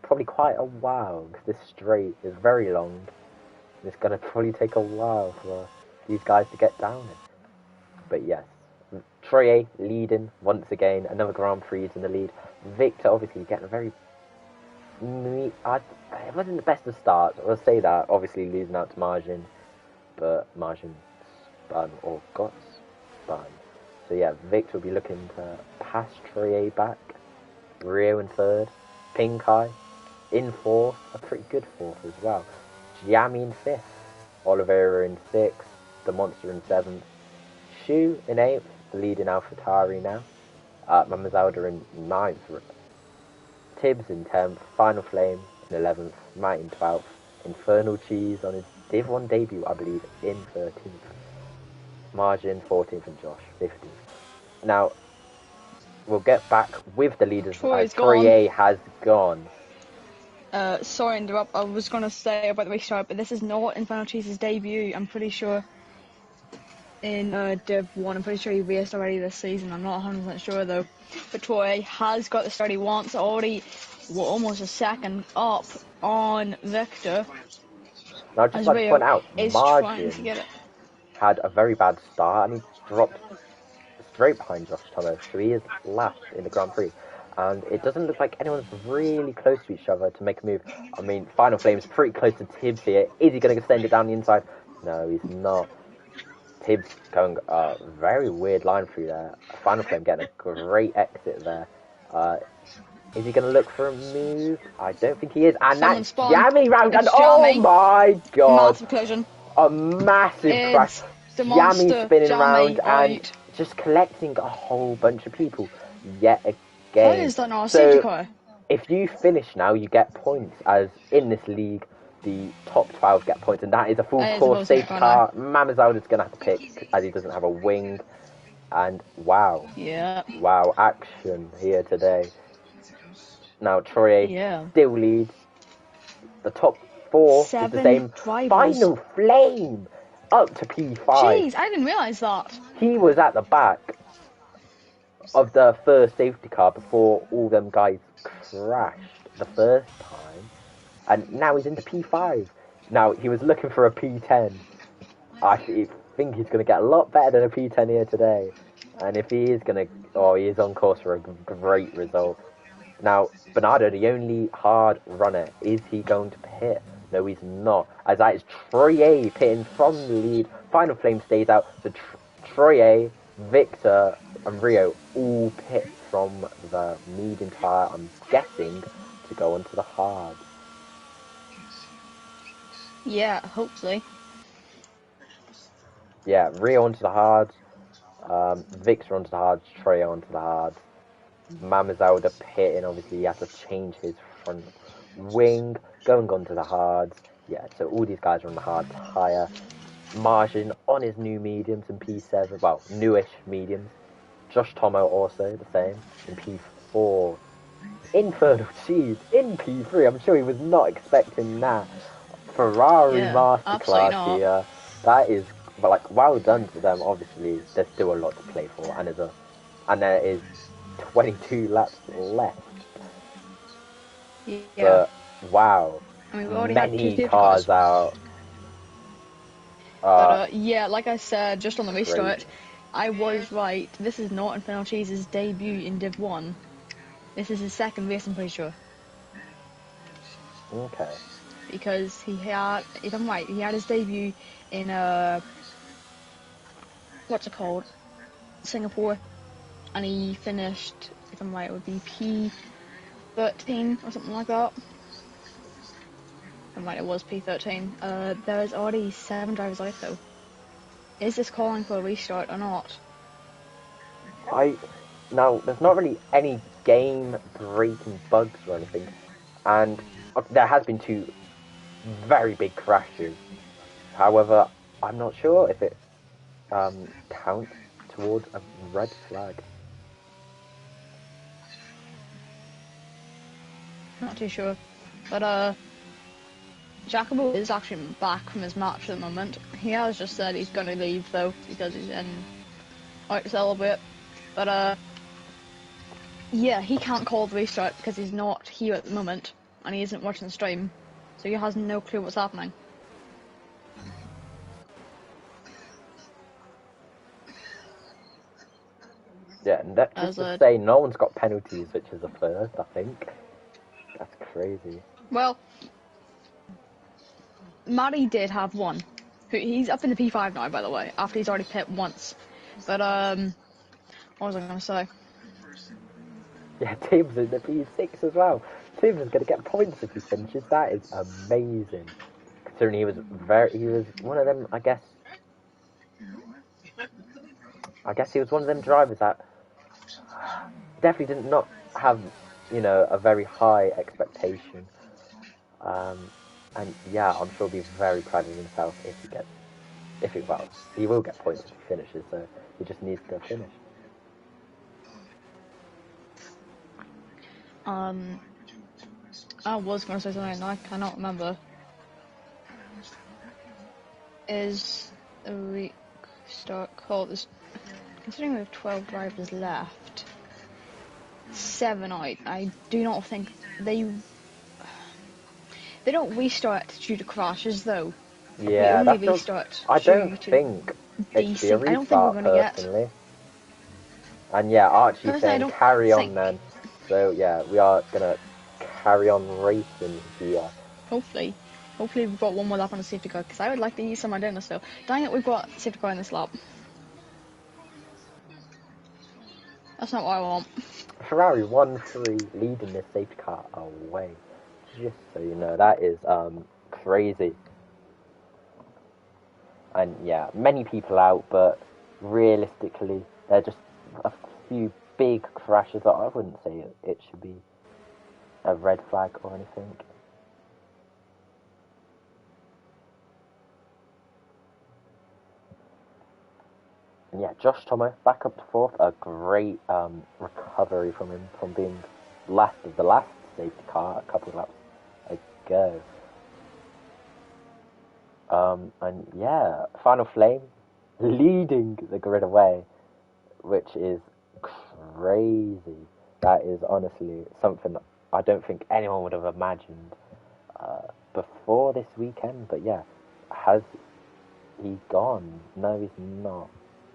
probably quite a while, because this straight is very long. It's going to probably take a while for these guys to get down it. But yes, Troye leading once again, another Grand Prix in the lead. Victor obviously getting a very... it wasn't the best of starts, I'll say that, obviously losing out to Margin, but Margin spun, or got spun. So yeah, Victor will be looking to pass Troye back, Rio in third, Pinkai in fourth, a pretty good fourth as well. Giammi in fifth, Oliveira in sixth, the Monster in seventh, Shu in eighth, leading AlphaTauri now, Mamazalda in ninth, Tibbs in 10th, Final Flame in 11th, Might in 12th, Infernal Cheese on his Div 1 debut, I believe, in 13th, Margin 14th, and Josh 15th. Now, we'll get back with the leaders as Troye has gone. Sorry to interrupt. I was gonna say about the restart, but this is not Infernal Cheese's debut. I'm pretty sure in Div 1. I'm pretty sure he raced already this season. I'm not 100% sure though. But Troy has got the start he wants already. We're almost a second up on Victor. Now, I'd just As like to Rio point out, is trying to Margin get it. had a very bad start and he dropped straight behind Josh Thomas, so he is last in the Grand Prix. And it doesn't look like anyone's really close to each other to make a move. I mean, Final Flame's pretty close to Tibbs here. Is he going to send it down the inside? No, he's not. Tibbs going a very weird line through there. Final Flame getting a great exit there. Is he going to look for a move? I don't think he is. And that's Jammy round. And oh my god. Massive collision. A massive crash. Jammy spinning around and just collecting a whole bunch of people yet again. What is that now? Safety car? If you finish now, you get points. As in this league, the top 12 get points, and that is a full course safety car. Mamazalda's going to have to pick, as he doesn't have a wing. And wow. Yeah. Wow, action here today. Now, Troye still leads. The top 4 is the same. Drivers. Final Flame up to P5. Jeez, I didn't realise that. He was at the back of the first safety car before all them guys crashed the first time. And now he's into P5. Now, he was looking for a P10. I think he's going to get a lot better than a P10 here today. And if he is going to... Oh, he is on course for a great result. Now, Bernardo, the only hard runner, is he going to pit? No, he's not. As that is Troye pitting from the lead. Final Flame stays out. So Troye, Victor, and Rio all pit from the medium tyre, I'm guessing, to go onto the hard. Yeah, hopefully. Yeah, Rio onto the hard. Victor onto the hard. Troye onto the hard. Mamazalda pitting, obviously he has to change his front wing, going on to the hards. Yeah, so all these guys are on the hard tyre. Margin on his new mediums in P7, well, newish mediums. Josh Tomo also the same in P4. Infernal Cheese in P3, I'm sure he was not expecting that. Ferrari masterclass here. That is, but like, well done to them. Obviously, there's still a lot to play for, and there is 22 laps left. Yeah. But wow, I mean, we already many had cars out. Yeah, like I said, just on the restart, I was right. This is not Infernal Cheese's debut in Div 1. This is his second race, I'm pretty sure. Okay. Because he had, if I'm right, he had his debut in what's it called? Singapore. And he finished, if I'm right, it would be P13 or something like that. I'm right, it was P13. There is already 7 drivers out though. Is this calling for a restart or not? Now, there's not really any game-breaking bugs or anything. And there has been 2 very big crashes. However, I'm not sure if it counts towards a red flag. Not too sure. But Jacobo is actually back from his match at the moment. He has just said he's going to leave though, because he's out to celebrate. But yeah, he can't call the restart because he's not here at the moment, and he isn't watching the stream, so he has no clue what's happening. Yeah, and that just to say, no one's got penalties, which is a first, I think. That's crazy. Well, Matty did have one. He's up in the P5 now, by the way, after he's already pit once. But, what was I going to say? Yeah, Tim's in the P6 as well. Tim is going to get points if he finishes. That is amazing. Considering he was one of them, I guess he was one of them drivers that definitely did not have, a very high expectation. And yeah, I'm sure he'll be very proud of himself he will get points if he finishes, so he just needs to finish. I was going to say something and I cannot remember. Is a restart called this? Considering we have 12 drivers left, 7 I do not think they don't restart due to crashes though. We Yeah, only that's not. restart I due don't to think it should be a DC. I don't think we're restart going to get. personally. And yeah, Archie's Personally, I saying don't carry on think. then. So yeah, we are gonna carry on racing here. Hopefully we've got one more lap on the safety car because I would like to use some Idona still. Dang it, we've got safety car in this lap. That's not what I want. Ferrari 1-3 leading the safety car away. Just so you know, that is crazy. And yeah, many people out, but realistically, they're just a few big crashes that I wouldn't say it should be a red flag or anything. And yeah, Josh Tomo back up to 4th. A great recovery from him from being last of the last safety car a couple of laps ago. And yeah, Final Flame leading the grid away, which is crazy. That is honestly something I don't think anyone would have imagined before this weekend. But yeah, has he gone? No, he's not.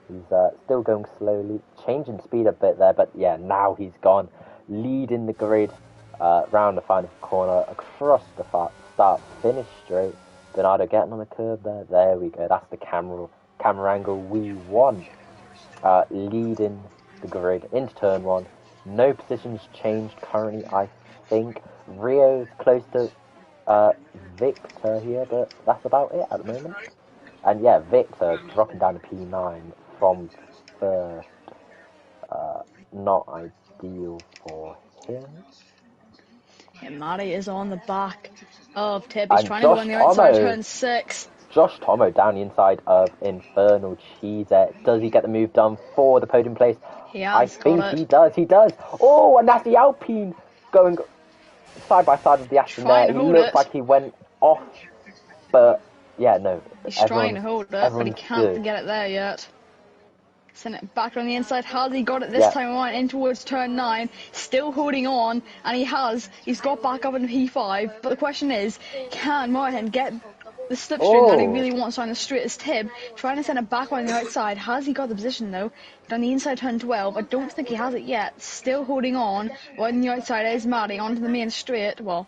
He's still going slowly, changing speed a bit there, but yeah, now he's gone, leading the grid round the final corner, across the start-finish straight. Bernardo getting on the curb there. There we go. That's the camera angle we want. Leading the grid into turn 1. No positions changed currently, I think. Rio's close to Victor here, but that's about it at the moment. And yeah, Victor dropping down to P9 from first. Not ideal for him. Yeah, Matty is on the back of Tib. He's And trying to go on the outside turn 6. Josh Tomo down the inside of Infernal Cheeser. Does he get the move done for the podium place? I think he does. He does. Oh, and that's the Alpine going side by side with the Aston there. He looked like he went off, but yeah, no. He's trying to hold it, but he can't get it there yet. Send it back on the inside. Has he got it this time around in towards turn 9? Still holding on, and he has. He's got back up in P5. But the question is, can Martin get the slipstream that he really wants on the straight as Tib? Trying to send it back on the outside. Has he got the position though? On the inside turn 12, I don't think he has it yet. Still holding on. On the outside is Matty onto the main straight. Well,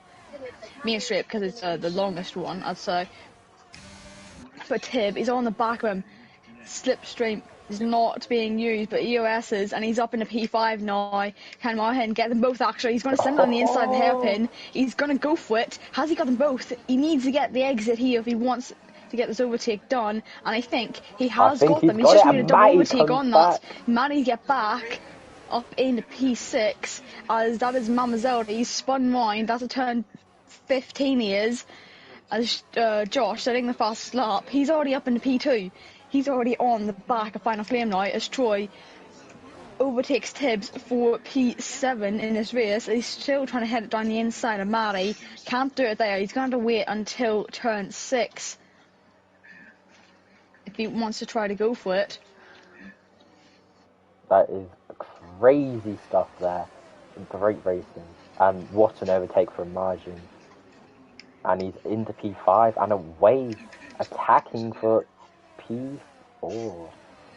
main straight because it's the longest one, I'd say. But Tib is on the back of him. Slipstream is not being used, but EOS is, and he's up into P5 now. Can Martin get them both actually? He's going to send it on the inside of the hairpin. He's going to go for it. Has he got them both? He needs to get the exit here if he wants to get this overtake done, and I think he has got them. He's just need a double overtake on that. Matty get back up into P6, as that is Mamazelda. He's spun round. That's a turn 15 he is. As Josh setting the fastest lap. He's already up into P2. He's already on the back of Final Flame now as Troy overtakes Tibbs for P7 in this race. He's still trying to head it down the inside of Matty. Can't do it there. He's going to wait until turn 6 if he wants to try to go for it. That is crazy stuff there. Great racing. And what an overtake from Margin. And he's into P5 and away, attacking for P4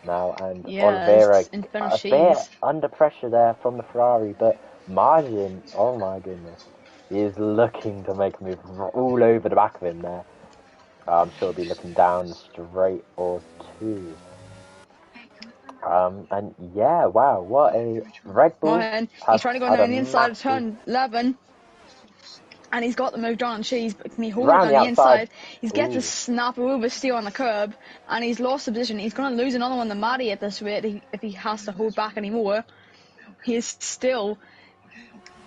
now. And Oliveira a bit under pressure there from the Ferrari, but Margin, oh my goodness, he is looking to make a move all over the back of him there. I'm sure he'll be looking down straight or two. And yeah, wow, what a Red Bull. He's trying to go down the inside of turn 11. And he's got the move on Cheese, but can he hold it on the inside? He's get to snap over steer on the curb, and he's lost the position. He's going to lose another one to Matty at this rate if he has to hold back anymore. He is still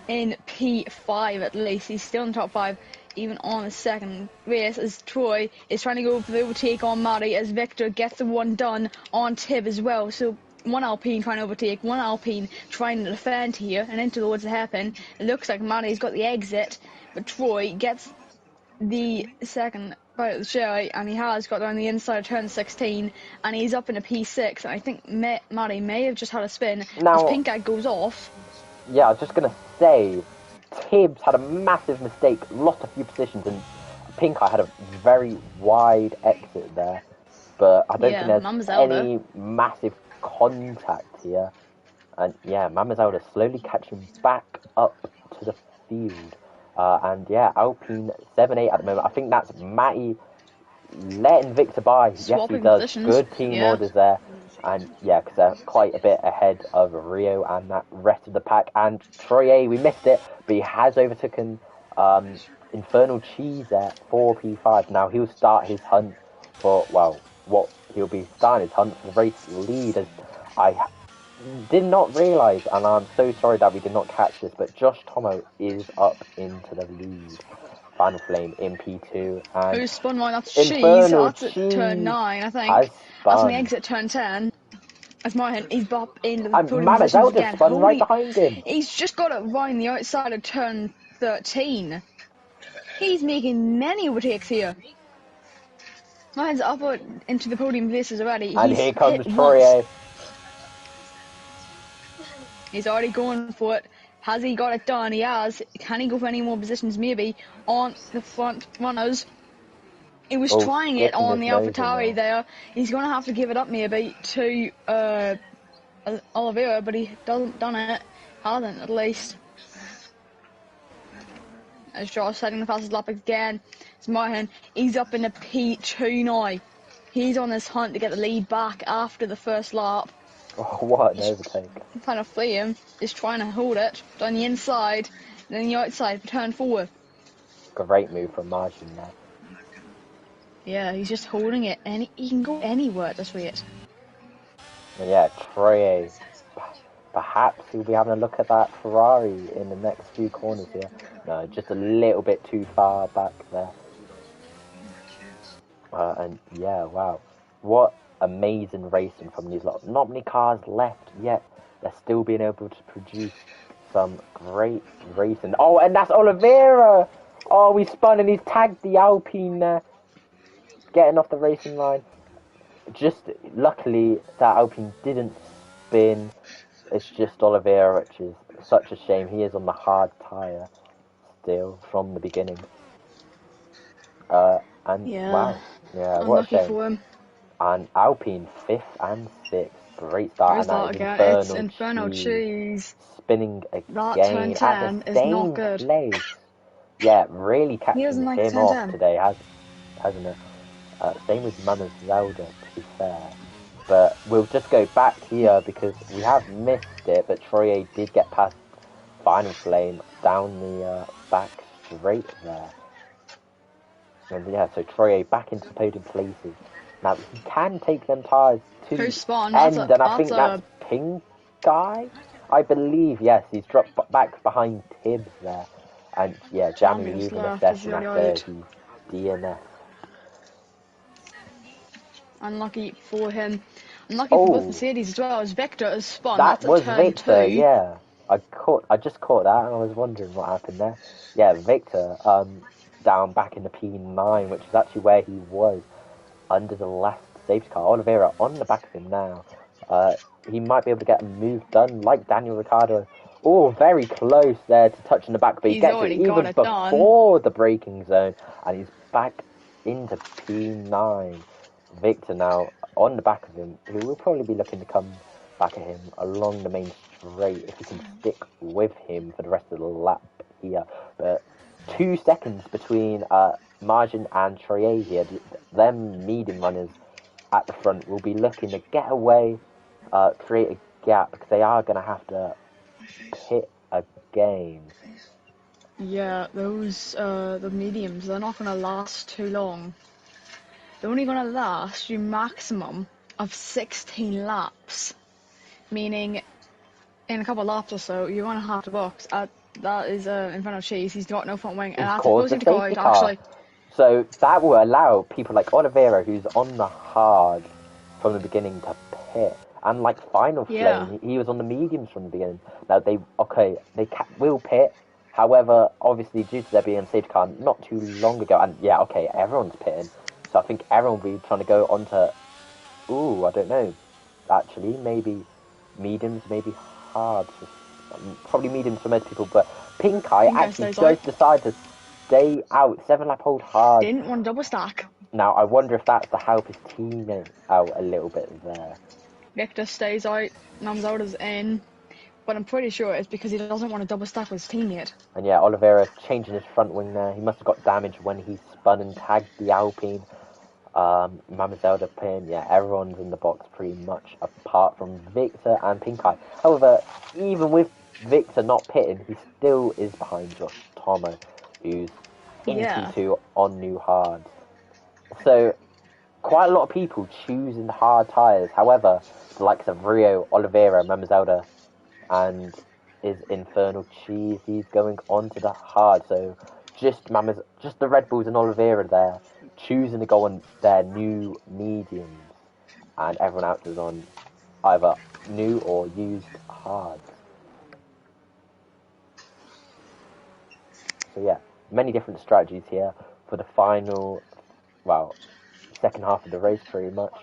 in P5 at least. He's still in top 5, even on the second race, as Troy is trying to go for the overtake on Matty, as Victor gets the one done on Tib as well. So one Alpine trying to overtake, one Alpine trying to defend here, and into towards the hairpin. It looks like Matty's got the exit, but Troy gets the second bite of the cherry, and he has got on the inside of turn 16, and he's up in a P6, and I think Matty may have just had a spin. Now, his pink eye goes off. Yeah, I was just going to say, Tibbs had a massive mistake, lost a few positions, and Pink Eye had a very wide exit there. But I don't think there's any massive contact here. And yeah, Mamazelda slowly catching back up to the field. And yeah, Alpine 7-8 at the moment. I think that's Matty letting Victor by. Swapping yes, he does. Positions. Good team orders there. And yeah, because they're quite a bit ahead of Rio and that rest of the pack. And Troy A, we missed it, but he has overtaken Infernal Cheese at 4P5. Now he'll start his hunt for, well, what he'll be starting his hunt for the race lead. As I did not realise, and I'm so sorry that we did not catch this, but Josh Tomo is up into the lead. Final Flame in P2. And who's spun one? That's Cheese. That's at turn 9, I think. That's on the exit turn 10. That's Martin. He's up into the podium positions again. Spun right behind him. He's just got it right on the outside of turn 13. He's making many overtakes here. Martin's up into the podium places already. And here comes Troy. He's already going for it. Has he got it done? He has. Can he go for any more positions? Maybe on the front runners. He was trying it on the AlphaTauri there. He's going to have to give it up maybe to Oliveira, but he hasn't done it. Hasn't, at least. As Josh setting the fastest lap again. It's Martin. He's up in the P2 now. He's on this hunt to get the lead back after the first lap. Oh, what an overtake. Final Flame is trying to hold it on the inside, then the outside for turn 4. Great move from Margin there. Yeah, he's just holding it, and he can go anywhere at this rate. And yeah, Troye. Perhaps he'll be having a look at that Ferrari in the next few corners here. No, just a little bit too far back there. And yeah, wow. What amazing racing from these lot. Not many cars left yet. They're still being able to produce some great racing. Oh, and that's Oliveira! Oh, we spun and he's tagged the Alpine there. Getting off the racing line. Just luckily that Alpine didn't spin. It's just Oliveira, which is such a shame. He is on the hard tyre still from the beginning. And yeah. Wow. Yeah, what a shame. For him. And Alpine 5th and 6th. Great start. And it's Infernal Cheese. Spinning again that turn 10 at the is same not good. place. Yeah, really catching him off today, hasn't it? Same with Mama Zelda, to be fair. But we'll just go back here because we have missed it, but Troye did get past Final Flame down the back straight there. And yeah, so Troye back into the podium places. Now, he can take them tires to the end, and I think that's Pink Guy? I believe, yes, he's dropped back behind Tibbs there. And yeah, Jamie using a session after he's DNF. Unlucky for him. Unlucky for both Mercedes as well as Victor has spun. That was Victor, 2. Yeah. I just caught that and I was wondering what happened there. Yeah, Victor down back in the P9, which is actually where he was under the last safety car. Oliveira on the back of him now. He might be able to get a move done like Daniel Ricciardo. Oh, very close there to touching the back, but he gets it even before the braking zone, and he's back into P9. Victor now on the back of him, who will probably be looking to come back at him along the main straight if he can stick with him for the rest of the lap here. But 2 seconds between Margin and Troye here. Them medium runners at the front will be looking to get away, create a gap, because they are going to have to pit again. Yeah, those the mediums, they're not going to last too long. They're only going to last you maximum of 16 laps, meaning in a couple of laps or so you're going to have to box. That is Infernal Cheese. He's got no front wing, and that's opposing to go out actually. So that will allow people like Oliveira, who's on the hard from the beginning, to pit. And like Final Flame, he was on the mediums from the beginning. Now they will pit. However, obviously due to there being a safety car not too long ago, and yeah, okay, everyone's pitting. So I think everyone will be trying to go onto. Ooh, I don't know. Actually, maybe mediums, maybe hard. Probably mediums for most people, but Pink Eye actually does decide to stay out. 7-lap hold hard. Didn't want to double stack. Now, I wonder if that's to help his teammate out a little bit there. Victor stays out, Namzauda's in, but I'm pretty sure it's because he doesn't want to double stack with his teammate. And yeah, Oliveira changing his front wing there. He must have got damaged when he spun and tagged the Alpine. Mama Zelda pin, yeah, everyone's in the box pretty much apart from Victor and Pink Eye. However, even with Victor not pitting, he still is behind Josh Tomo, who's in P2 on new hards. So, quite a lot of people choosing the hard tyres. However, the likes of Rio, Oliveira, Mama Zelda, and his Infernal Cheese, he's going on to the hard. So, just the Red Bulls and Oliveira there, choosing to go on their new mediums, and everyone else is on either new or used hards. So yeah, many different strategies here for the final, second half of the race pretty much,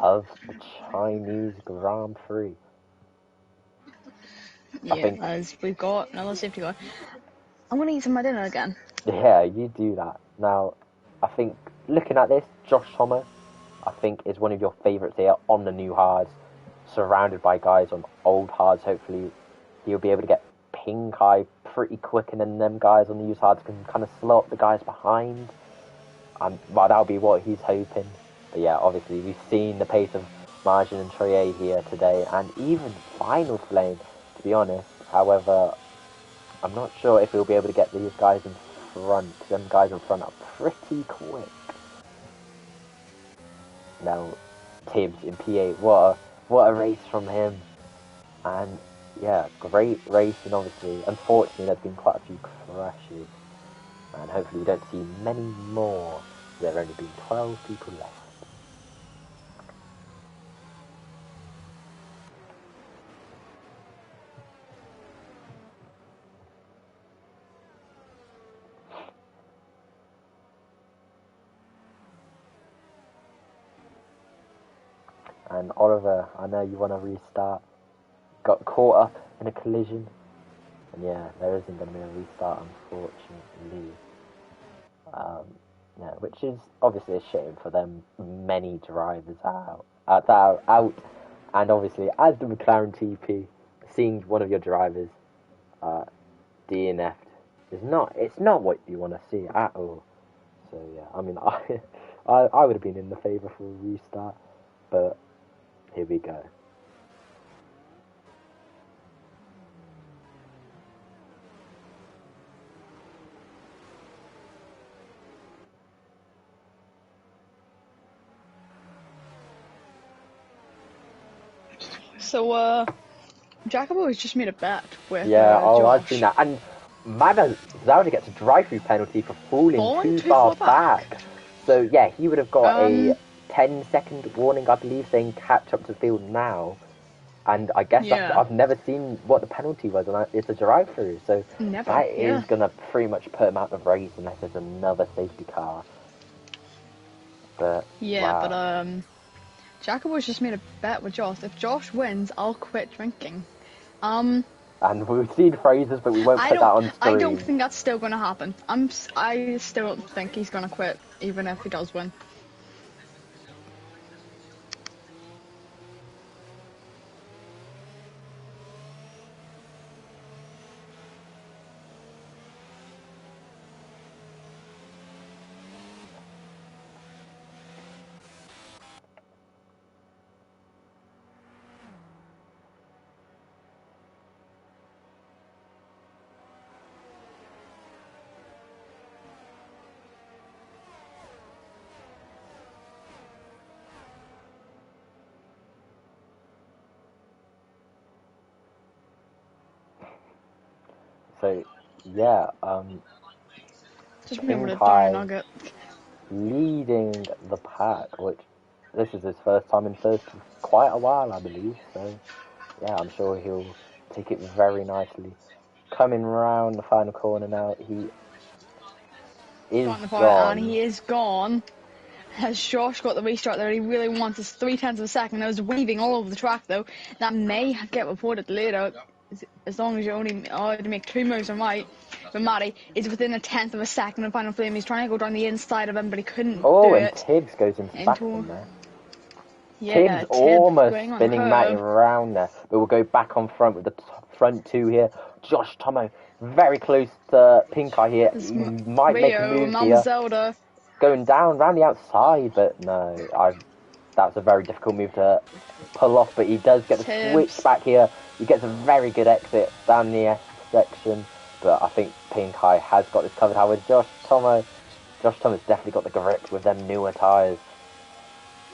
of the Chinese Grand Prix. Yeah, as we've got another safety car. I'm going to eat some of my dinner again. Yeah, you do that. Now, I think, looking at this, Josh Tomo, I think, is one of your favourites here on the new hards, surrounded by guys on old hards. Hopefully, he'll be able to get Pink Eye pretty quick, and then them guys on the used hards can kind of slow up the guys behind. Well, that'll be what he's hoping. But yeah, obviously, we've seen the pace of Margin and Trier here today, and even Final Flame, to be honest. However, I'm not sure if he'll be able to get these guys in front. Them guys in front are pretty quick. Now, Tibbs in P8, what a race from him. And yeah, great racing, obviously. Unfortunately, there's been quite a few crashes. And hopefully we don't see many more. There have only been 12 people left. And Oliver, I know you want to restart. Got caught up in a collision. And yeah, there isn't going to be a restart, unfortunately. Yeah, which is obviously a shame for them. Many drivers out. And obviously, as the McLaren TP, seeing one of your drivers DNF'd it's not what you want to see at all. So yeah, I mean, I would have been in the favour for a restart, but here we go. So, Jacobo has just made a bet with Josh. I've seen that. And Mama Zelda gets a drive-through penalty for falling too far back. So yeah, he would have got a 10-second warning, I believe, saying catch up to the field now. And I guess I've never seen what the penalty was, and it's a drive-through. So that is going to pretty much put him out of the race unless there's another safety car. But Jacobo's just made a bet with Josh. If Josh wins, I'll quit drinking. And we've seen phrases, but we won't put that on screen. I don't think that's still going to happen. I still don't think he's going to quit, even if he does win. So, yeah, just remember to do a nugget. Leading the pack, which this is his first time in first for quite a while, I believe. So yeah, I'm sure he'll take it very nicely. Coming round the final corner now, he is And gone. he is gone. Has Josh got the restart that he really wants? It's 0.3 of a second. I was weaving all over the track though. That may get reported later, as long as you only to make 2 moves on right. But Matty is within 1/10 of a second of Final Flame. He's trying to go down the inside of him, but he couldn't do And it. Tibbs goes into back of him there. Yeah, Tibbs almost going on spinning the Matty curb. around there, but we'll go back on front with the front two here. Josh Tomo very close to Pink Eye here. He might make a move here. Zelda. Going down round the outside, but no, that's a very difficult move to pull off. But he does get the switch back here. He gets a very good exit down the S section, but I think Pink Eye has got this covered. However, Josh Tomo's definitely got the grip with them newer tyres.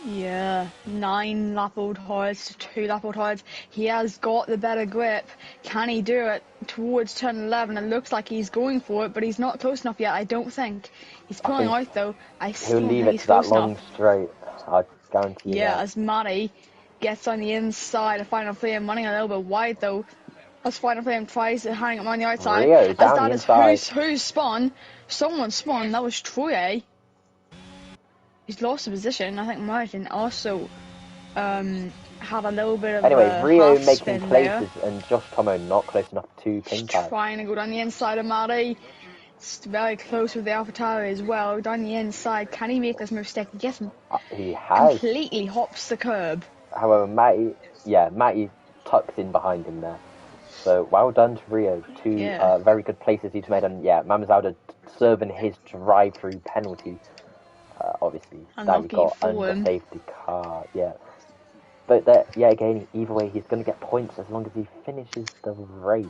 Yeah, 9 lap-old tyres to 2 lap-old tyres. He has got the better grip. Can he do it towards turn 11? It looks like he's going for it, but he's not close enough yet, I don't think. He's pulling out, though. I still he'll don't leave think it he's to that close long enough. straight. I guarantee you that. As Matty gets on the inside of Final Flame, running a little bit wide, though. As Final Flame tries to hang him on the outside. Rio down as that the is inside. Who's spun? Someone spun. That was Troy. He's lost the position. I think Martin also had a little bit of anyway, Rio making places there. and Josh Tomo not close enough to Pink Eye. Trying to go down the inside of Matty. It's very close with the AlphaTauri as well. Down the inside, can he make this mistake? Yes, he has. Completely hops the curb. However, Matty tucks in behind him there. So well done to Rio. Two very good places he's made, and Mamazalda serving his drive-through penalty. Obviously, that he got under safety car. Yeah. But again, either way, he's going to get points as long as he finishes the race.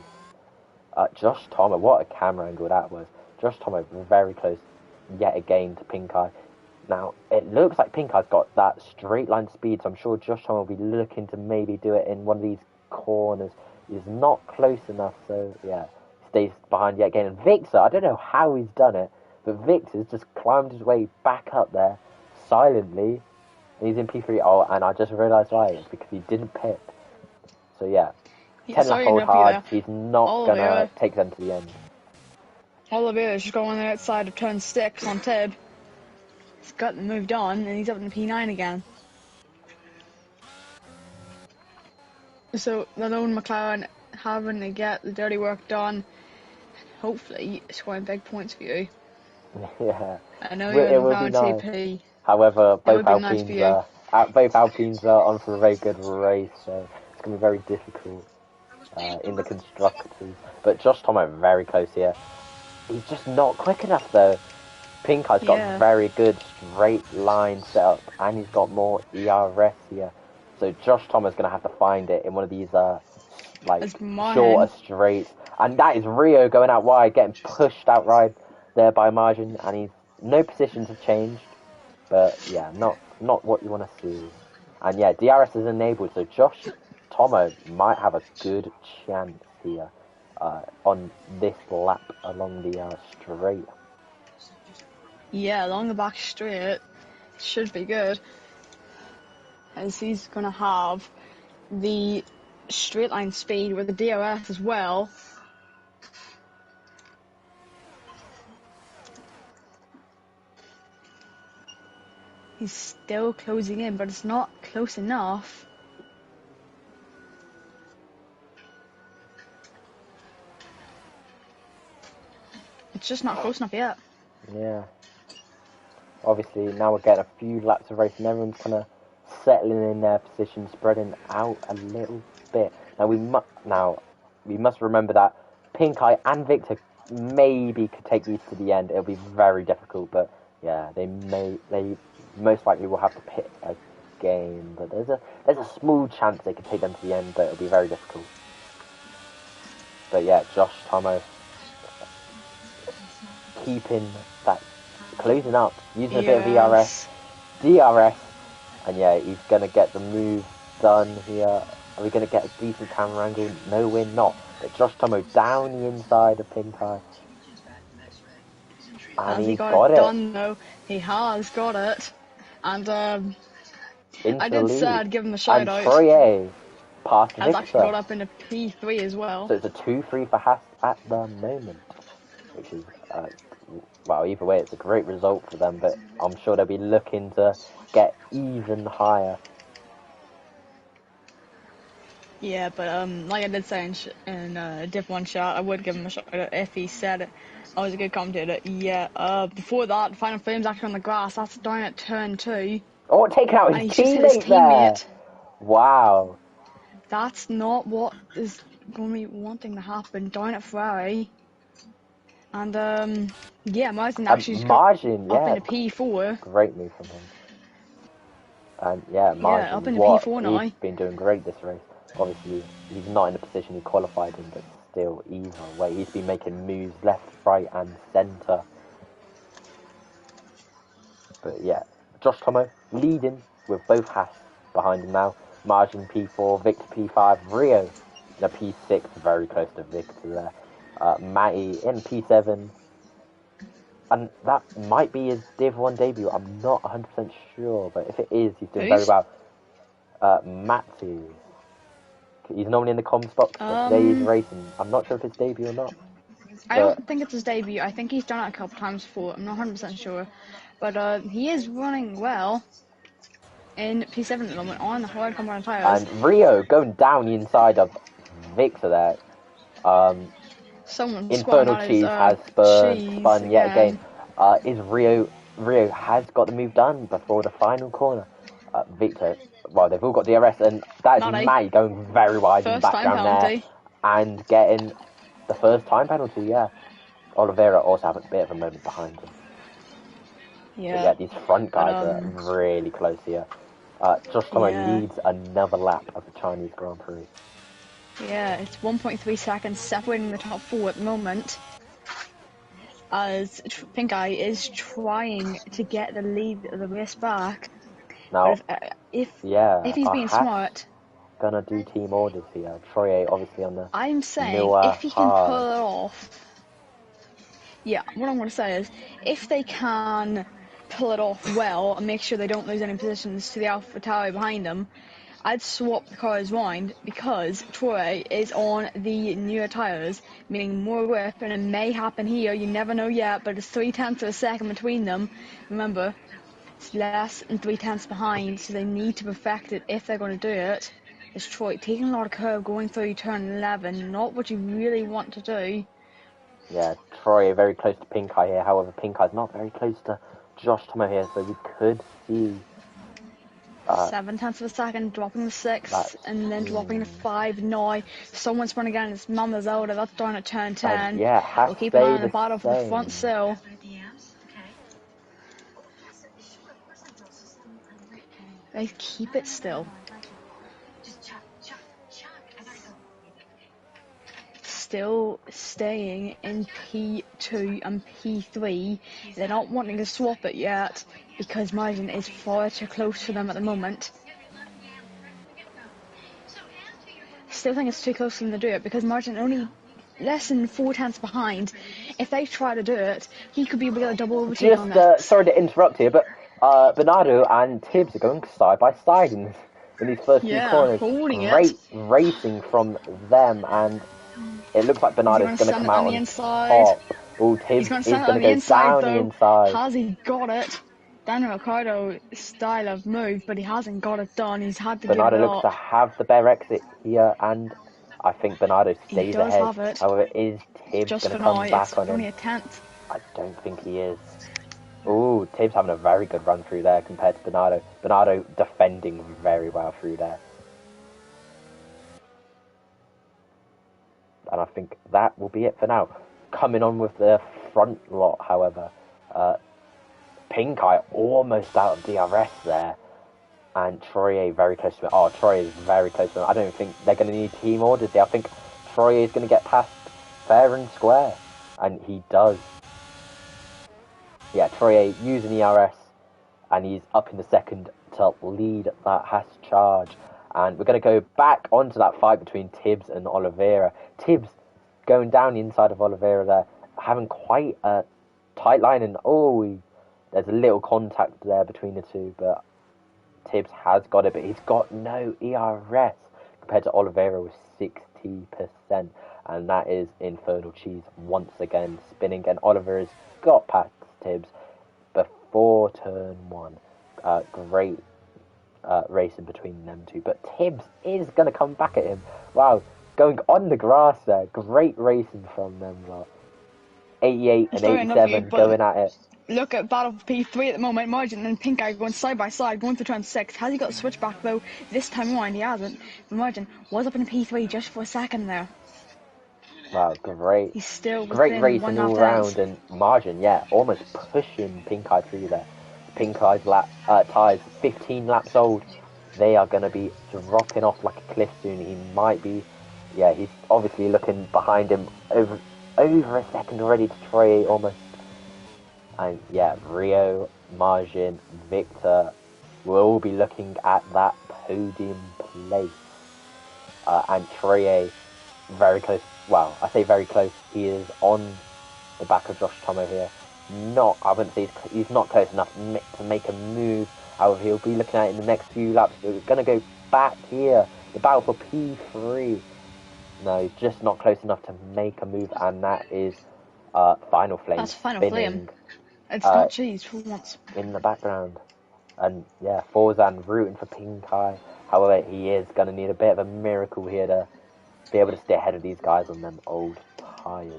Josh Tomo, what a camera angle that was. Josh Tomo very close yet again to Pink Eye. Now, it looks like Pink Eye's got that straight line speed, so I'm sure Josh Tomo will be looking to maybe do it in one of these corners. He's not close enough, so yeah, stays behind yet again. And Victor, I don't know how he's done it, but Victor's just climbed his way back up there silently. And he's in P3. Oh, and I just realised why. It's because he didn't pit. So yeah, 10 lap old hard. He's not going to take them to the end. Oliver is just going on the outside of turn 6 on Tib. He's got moved on, and he's up in P9 again. So, the lone McLaren having to get the dirty work done. Hopefully, scoring big points for you. Yeah. I know you're in round TP. However, both Alpines are on for a very good race, so it's going to be very difficult in the constructors. But Josh Tomo very close here. He's just not quick enough though. Pink Eye's got very good straight line setup, and he's got more ERS here. So Josh Tomo's going to have to find it in one of these shorter straights. And that is Rio going out wide, getting pushed out wide there by margin, and no positions have changed. But yeah, not what you want to see. And yeah, DRS is enabled, so Josh Tomo might have a good chance here on this lap along the straight. Yeah, along the back straight, should be good. As he's going to have the straight line speed with the DRS as well. He's still closing in, but it's not close enough. It's just not close enough yet. Yeah. Obviously, now we're getting a few laps of racing. Everyone's kind of settling in their position, spreading out a little bit. Now we must remember that Pink Eye and Victor maybe could take these to the end. It'll be very difficult, but yeah, they most likely will have to pit again. But there's a small chance they could take them to the end, but it'll be very difficult. But yeah, Josh Tomo keeping that, closing up, using a bit of DRS, and yeah, he's going to get the move done here. Are we going to get a decent camera angle? No, we're not. But Josh Tomo down the inside of Pink Eye. And he got it done, though. He has got it. And into I the did lead. say I'd give him a shout And out. Troye past Has actually got Victor. up into P3 as well. So it's a 2-3 for Haas at the moment, which is, well, either way, it's a great result for them, but I'm sure they'll be looking to get even higher. Yeah, but like I did say in Div 1 shot, I would give him a shout out if he said it. I was a good commentator. Yeah, before that, Final Flame's actually on the grass. That's down at turn 2. Oh, taking out And his he's just hit his teammate there! teammate. Wow. That's not what is going to be wanting to happen down at Ferrari. And, yeah, Martin actually just got Margin, up yeah. into P4. Great move from him. And yeah, Yeah, up Margin, into what P4 now. he's been doing great this race. Obviously, he's not in the position he qualified in, but still, either way, he's been making moves left, right, and centre. But yeah, Josh Tomo leading with both Haas behind him now. Margin P4, Victor P5, Rio in a P6, very close to Victor there. Matty in P7. And that might be his Div 1 debut. I'm not 100% sure, but if it is, he's doing very well. Matty. He's normally in the comms box, but today he's racing. I'm not sure if it's debut or not. I don't think it's his debut. I think he's done it a couple times before. I'm not 100% sure. But he is running well in P7 at the moment on the hard compound tyres. And Rio going down the inside of Victor there. Someone Infernal Cheese has spun yet again. Is Rio has got the move done before the final corner. Victor, well, they've all got DRS, and that is Matty going very wide in the background there and getting the first time penalty. Yeah, Oliveira also have a bit of a moment behind him. Yeah, but yeah, these front guys are really close here. Josh Tomo leads another lap of the Chinese Grand Prix. Yeah, it's 1.3 seconds separating the top 4 at the moment, as Pink Eye is trying to get the lead of the race back. Now, if he's being smart, gonna do team orders here. Troye obviously on the. I'm saying Noah if he can pull it off. Yeah, what I'm gonna say is if they can pull it off well and make sure they don't lose any positions to the AlphaTauri behind them, I'd swap the cars round because Troye is on the newer tyres, meaning more whip, and it may happen here, you never know yet, but it's 0.3 of a second between them. Remember, it's less than 0.3 behind, so they need to perfect it if they're going to do it. It's Troye taking a lot of curve going through turn 11, not what you really want to do. Yeah, Troye very close to Pink Eye here, however Pink Eye's not very close to Josh Tomo here, so we could see 0.7 of a second, dropping to 6, and then dropping to 5 now. Someone's running again, it's Mama Zelda, that's down at turn 10. We'll keep an eye on the battle for the front still. They keep it still. Still staying in P2 and P3. They're not wanting to swap it yet because Margin is far too close for them at the moment. Still think it's too close for them to do it because Margin only less than 0.4 behind. If they try to do it, he could be able to get a double overtake on that. Sorry to interrupt here, but Bernardo and Tibbs are going side by side in these first few corners. Great racing from them, and it looks like Bernardo's going to come out on top. Oh, Tibbs is going to go down the inside. Has he got it? Daniel Ricciardo style of move, but he hasn't got it done. He's had to Bernardo give it looks up. to have the bare exit here, and I think Bernardo stays ahead. Have it. However, is Tibbs going to come back on him? Only a tenth. I don't think he is. Ooh, Tibbs having a very good run through there compared to Bernardo. Bernardo defending very well through there. And I think that will be it for now. Coming on with the front lot, however, Pink Eye almost out of DRS there, and Troye very close to him. Oh, Troye is very close to him. I don't think they're going to need team orders here. I think Troye is going to get past fair and square, and he does. Yeah, Troye using ERS, and he's up in the second to lead that Haas charge. And we're going to go back onto that fight between Tibbs and Oliveira. Tibbs going down the inside of Oliveira there, having quite a tight line, and there's a little contact there between the two, but Tibbs has got it, but he's got no ERS compared to Oliveira with 60%. And that is Infernal Cheese once again spinning. And Oliveira's got past Tibbs before turn 1. Great racing between them two. But Tibbs is going to come back at him. Wow, going on the grass there. Great racing from them lot. 88 and 87 going at it. Look at Battle for P3 at the moment. Margin and Pink Eye going side by side, going to turn 6. Has he got the switch back though? This time around he hasn't. Margin was up in P3 just for a second there. Wow, great. He's still great racing all round, and Margin, yeah, almost pushing Pink Eye through there. Pink Eye's tyres 15 laps old. They are going to be dropping off like a cliff soon. He might be, yeah, he's obviously looking behind him over a second already to Troy almost. And yeah, Rio, Margin, Victor will all be looking at that podium place. And Troye very close. Well, I say very close. He is on the back of Josh Tomo here. I wouldn't say he's not close enough to make a move. However, he'll be looking at it in the next few laps. We're going to go back here. The battle for P3. No, he's just not close enough to make a move, and that is Final Flame. That's Final Flame. It's not Cheese for once. In the background. And yeah, Forzan rooting for Pink Eye. However, he is going to need a bit of a miracle here to be able to stay ahead of these guys on them old tyres.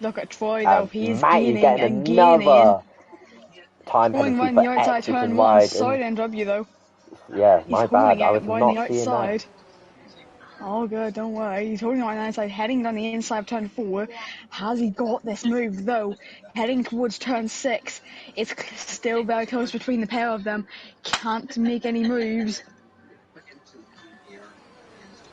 Look at Troy though, he's gaining and gaining. Time going penalty the for outside X turn and 1, wide. sorry to interrupt you though. Yeah, my bad, I was not the seeing outside. that. Oh good, don't worry. He's holding on the outside, heading down the inside of turn 4. Has he got this move though? Heading towards turn 6. It's still very close between the pair of them. Can't make any moves.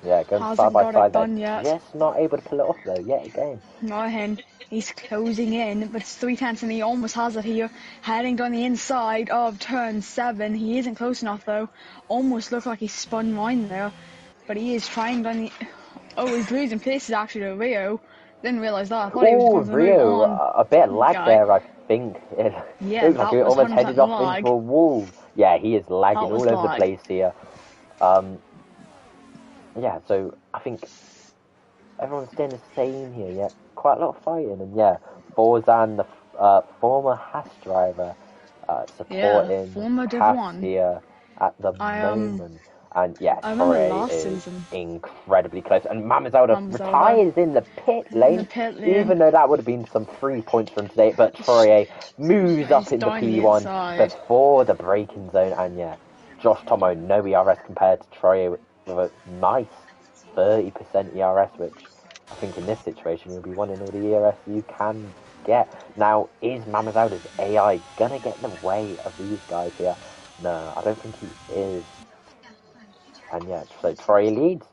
Yeah, going side by side there. Just not able to pull it off though, yet again. Not him. He's closing in, but it's 3/10 and he almost has it here. Heading down the inside of turn 7. He isn't close enough though. Almost looked like he spun mine there. But he is trying down the... Oh, he's losing places actually to Rio. Didn't realise that. I thought he was going to Rio, a bit lag there, I think. It looks like he almost headed off into a wall. Yeah, he is lagging all over the place here. Yeah, so I think everyone's staying the same here, yeah. Quite a lot of fighting, and yeah, Forzan, the former Haas driver, supporting Haas here at the moment. And yeah, Troy is incredibly close. And Mamazalda retires in the pit lane, even though that would have been some 3 points from today. But Troy moves up in the P1 before the braking zone. And yeah, Josh Tomo, no ERS compared to Troy with a nice 30% ERS, which I think in this situation you'll be wanting all the ERS you can get. Now, is Mamazalda's AI gonna get in the way of these guys here? No, I don't think he is. And yeah, so Troy leads.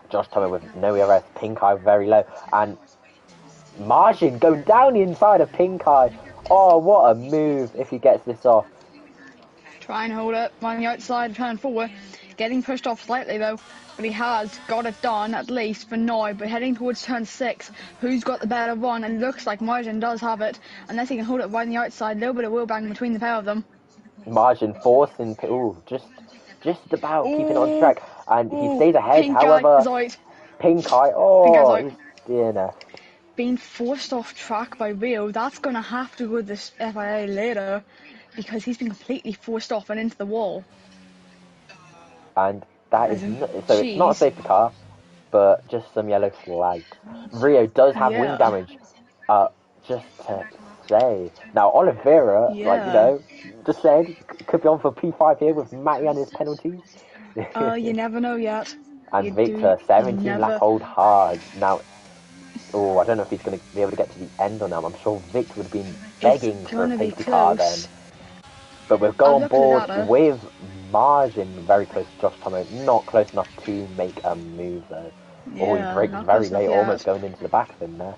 Josh Tomo with no ERS, Pink Eye very low, and Margin going down the inside of Pink Eye. Oh, what a move if he gets this off. Try and hold it on the outside, turn 4. Getting pushed off slightly though, but he has got it done at least for now. But heading towards turn 6, who's got the better run? And it looks like Margin does have it, unless he can hold it right on the outside. A little bit of wheel bang between the pair of them. Margin forcing, just about keeping on track, and he stays ahead. However, Pink Eye, he's DNF. Being forced off track by Rio, that's going to have to go to this FIA later, because he's been completely forced off and into the wall. And that is it's not a safety car, but just some yellow flags. Rio does have wing damage. Just to say, now Oliveira, just said, could be on for P5 here with Matty and his penalties. You never know yet. And Victor, 17 lap old hard. Now, I don't know if he's going to be able to get to the end or not. I'm sure Victor would have been begging for a safety car then. But we'll go on board with Margin very close to Josh Tomo. Not close enough to make a move though. He brakes very late, almost going into the back of him there.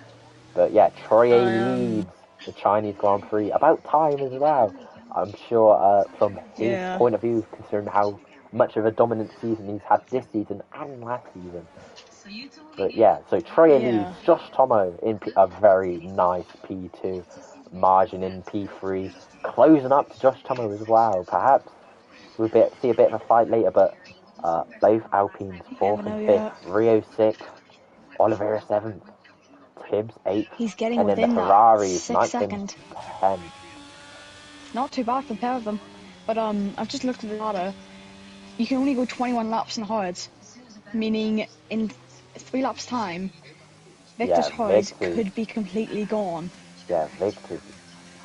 But yeah, Troye leads the Chinese Grand Prix. About time as well. I'm sure from his point of view, considering how much of a dominant season he's had this season and last season. But yeah, so Troye leads, Josh Tomo in a very nice P2, Margin in P3, closing up to Josh Tomo as well. Perhaps we'll see a bit of a fight later, but both Alpines 4th and 5th, Rio 6th, Oliveira 7th, Tibbs 8th, He's getting and then the within Ferraris that 9th 6 and second. 10th. Not too bad for the pair of them. But I've just looked at the data. You can only go 21 laps in hards, meaning in 3 laps time, Victor's hards could be completely gone. Yeah, Victor's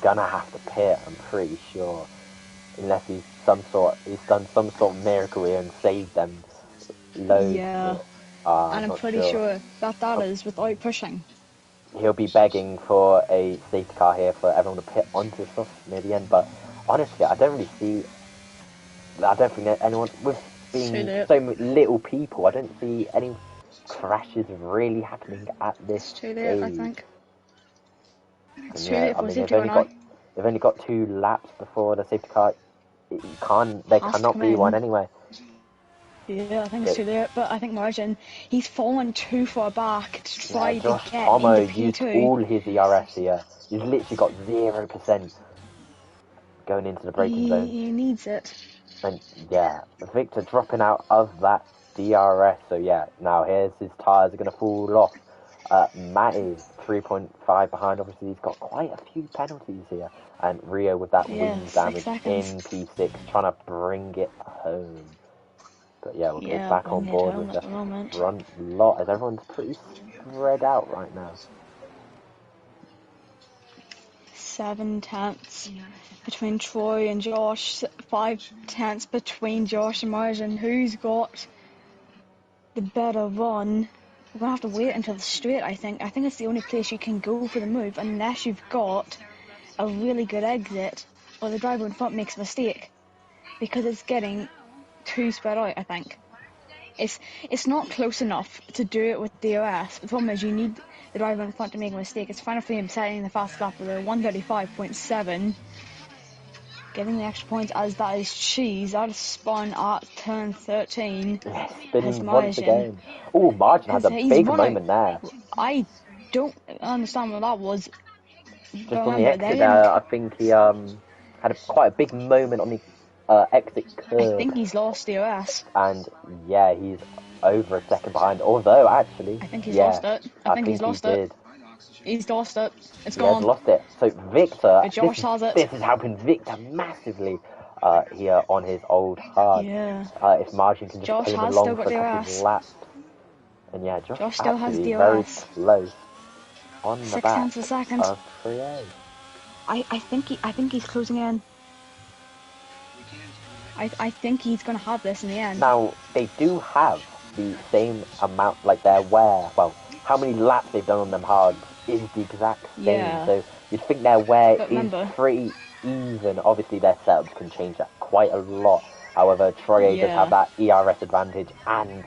gonna have to pit, I'm pretty sure, unless he's done some sort of miracle here and saved them loads. Yeah, and I'm pretty sure that is without pushing. He'll be begging for a safety car here for everyone to pit onto the stuff near the end, but honestly, I don't think anyone, with being so little people, I don't see any crashes really happening at this stage. It's too late, I think. It's too late for the safety car. They've only got 2 laps before the safety car. There cannot be one anyway. Yeah, I think it's too late, but I think Margin, he's fallen too far back to try to Josh get Tomo into P2. used all his ERS here. He's literally got 0% going into the braking zone. He needs it. And yeah, Victor dropping out of that DRS. So yeah, now here's his tyres are going to fall off. Matty 3.5 behind. Obviously, he's got quite a few penalties here. And Rio with that wind damage in P6, trying to bring it home. But yeah, we'll get back on board with the front lot, as everyone's pretty spread out right now. 7 tenths between Troy and Josh, 5 tenths between Josh and Margin. Who's got the better run? We're going to have to wait until the straight, I think. I think it's the only place you can go for the move unless you've got a really good exit or the driver in front makes a mistake, because it's getting too spread out, I think. It's not close enough to do it with DRS. The problem is you need the driver in front to make a mistake. It's Final Frame setting the fastest lap with a 1:35.7. Getting the extra points as that is cheese. That is spun at turn 13. Spinning once again. Oh, Margin had a big moment there. I don't understand what that was. Just on the exit there, I think he had quite a big moment on the exit curve. I think he's lost DRS. And yeah, he's over a second behind. Although actually, I think he's lost it. I think he's lost it. He's lost it. It's gone. He's lost it. So Victor, Josh has it. This is helping Victor massively here on his old hard. Yeah. If Margin can just pull him along for a couple of laps. And yeah, Josh still has DRS. Very close on the back 6 tenths a second. Of 3A. I think he's closing in. I think he's going to have this in the end. Now, they do have the same amount, like their wear, well, how many laps they've done on them hard is the exact same. Yeah. So you'd think their wear is pretty even. Obviously, their setups can change that quite a lot. However, Troye does have that ERS advantage, and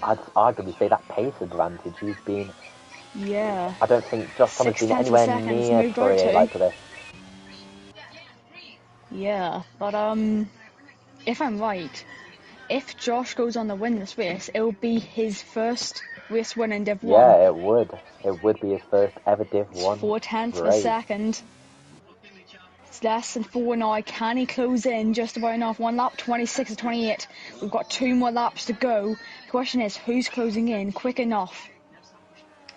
I'd arguably say that pace advantage. He's been... Yeah. I don't think Josh Thomas has been anywhere near Troye like this. Yeah, but if I'm right, if Josh goes on to win this race, it will be his first race win in Div 1. Yeah, it would. It would be his first ever Div 1. 4 tenths of a second. It's less than 4 now. Can he close in just about enough? 1 lap, 26 to 28. We've got 2 more laps to go. The question is, who's closing in quick enough?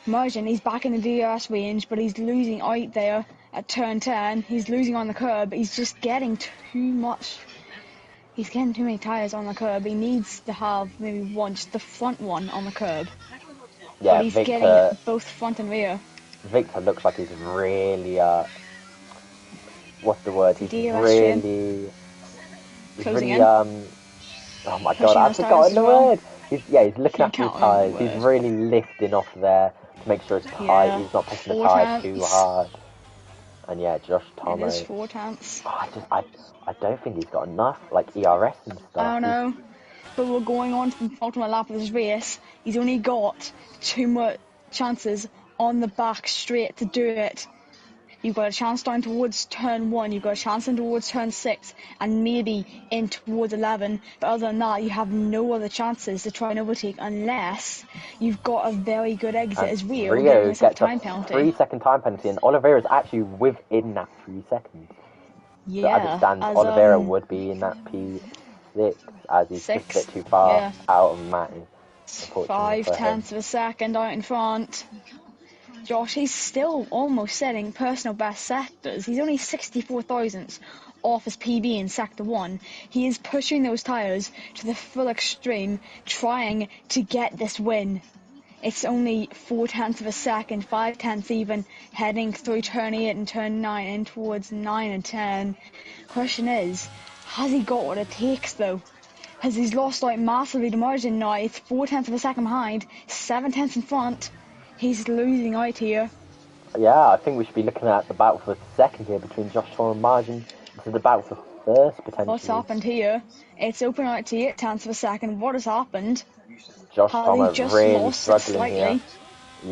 Margin, he's back in the DRS range, but he's losing out there at turn 10. He's losing on the curb. He's just getting too much. He's getting too many tyres on the curb. He needs to have maybe just the front one on the curb. Yeah, but he's getting both front and rear. Victor looks like he's really, what's the word? He's really, oh my god, I've forgotten the word. He's looking after his tyres. He's really lifting off there to make sure it's tight. He's not pushing the tyres too hard. And yeah, Josh Thomas. It is 4 tenths. I don't think he's got enough, like ERS and stuff. I don't know. But we're going on to the ultimate lap of this race. He's only got 2 more chances on the back straight to do it. You've got a chance down towards turn 1, you've got a chance in towards turn 6, and maybe in towards 11. But other than that, you have no other chances to try and overtake unless you've got a very good exit as Rio gets a time penalty. 3-second time penalty, and Oliveira is actually within that 3 seconds. Yeah. So as it stands, Oliveira would be in that P6 6, as he's just a 6. bit too far Yeah. out of Matty, unfortunately Five for him. tenths of a second out in front. Josh, he's still almost setting personal best sectors. He's only 64 thousandths off his PB in Sector 1. He is pushing those tyres to the full extreme, trying to get this win. It's only 4 tenths of a second, 5 tenths even, heading through turn 8 and turn 9 in towards 9 and 10. Question is, has he got what it takes though? Has he's lost out massively to margin now? It's 4 tenths of a second behind, 7 tenths in front. He's losing out here. Yeah, I think we should be looking at the battle for second here between Josh Thomas and Margin. This is the battle for first, potentially. What's happened here? It's open out to 8 tenths of a second. What has happened? Josh Has Thomas he just really lost it struggling slightly? here.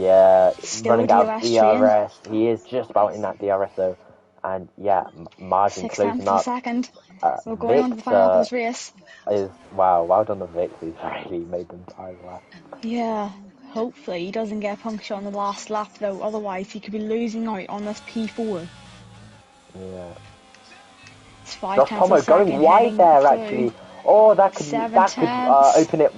Yeah, Still running out DRS DRS. He is just about in that DRS though. And yeah, Margin 6 closing tenths of a up. second. We're going on to the final lap of this race. Is, wow, well done to Victor. He's really made them time lap. Yeah, hopefully he doesn't get punctured on the last lap though, otherwise he could be losing out on this P4. Yeah. It's 5 Josh tenths of a Thomas going second wide there through. actually. Oh, that could 7 open it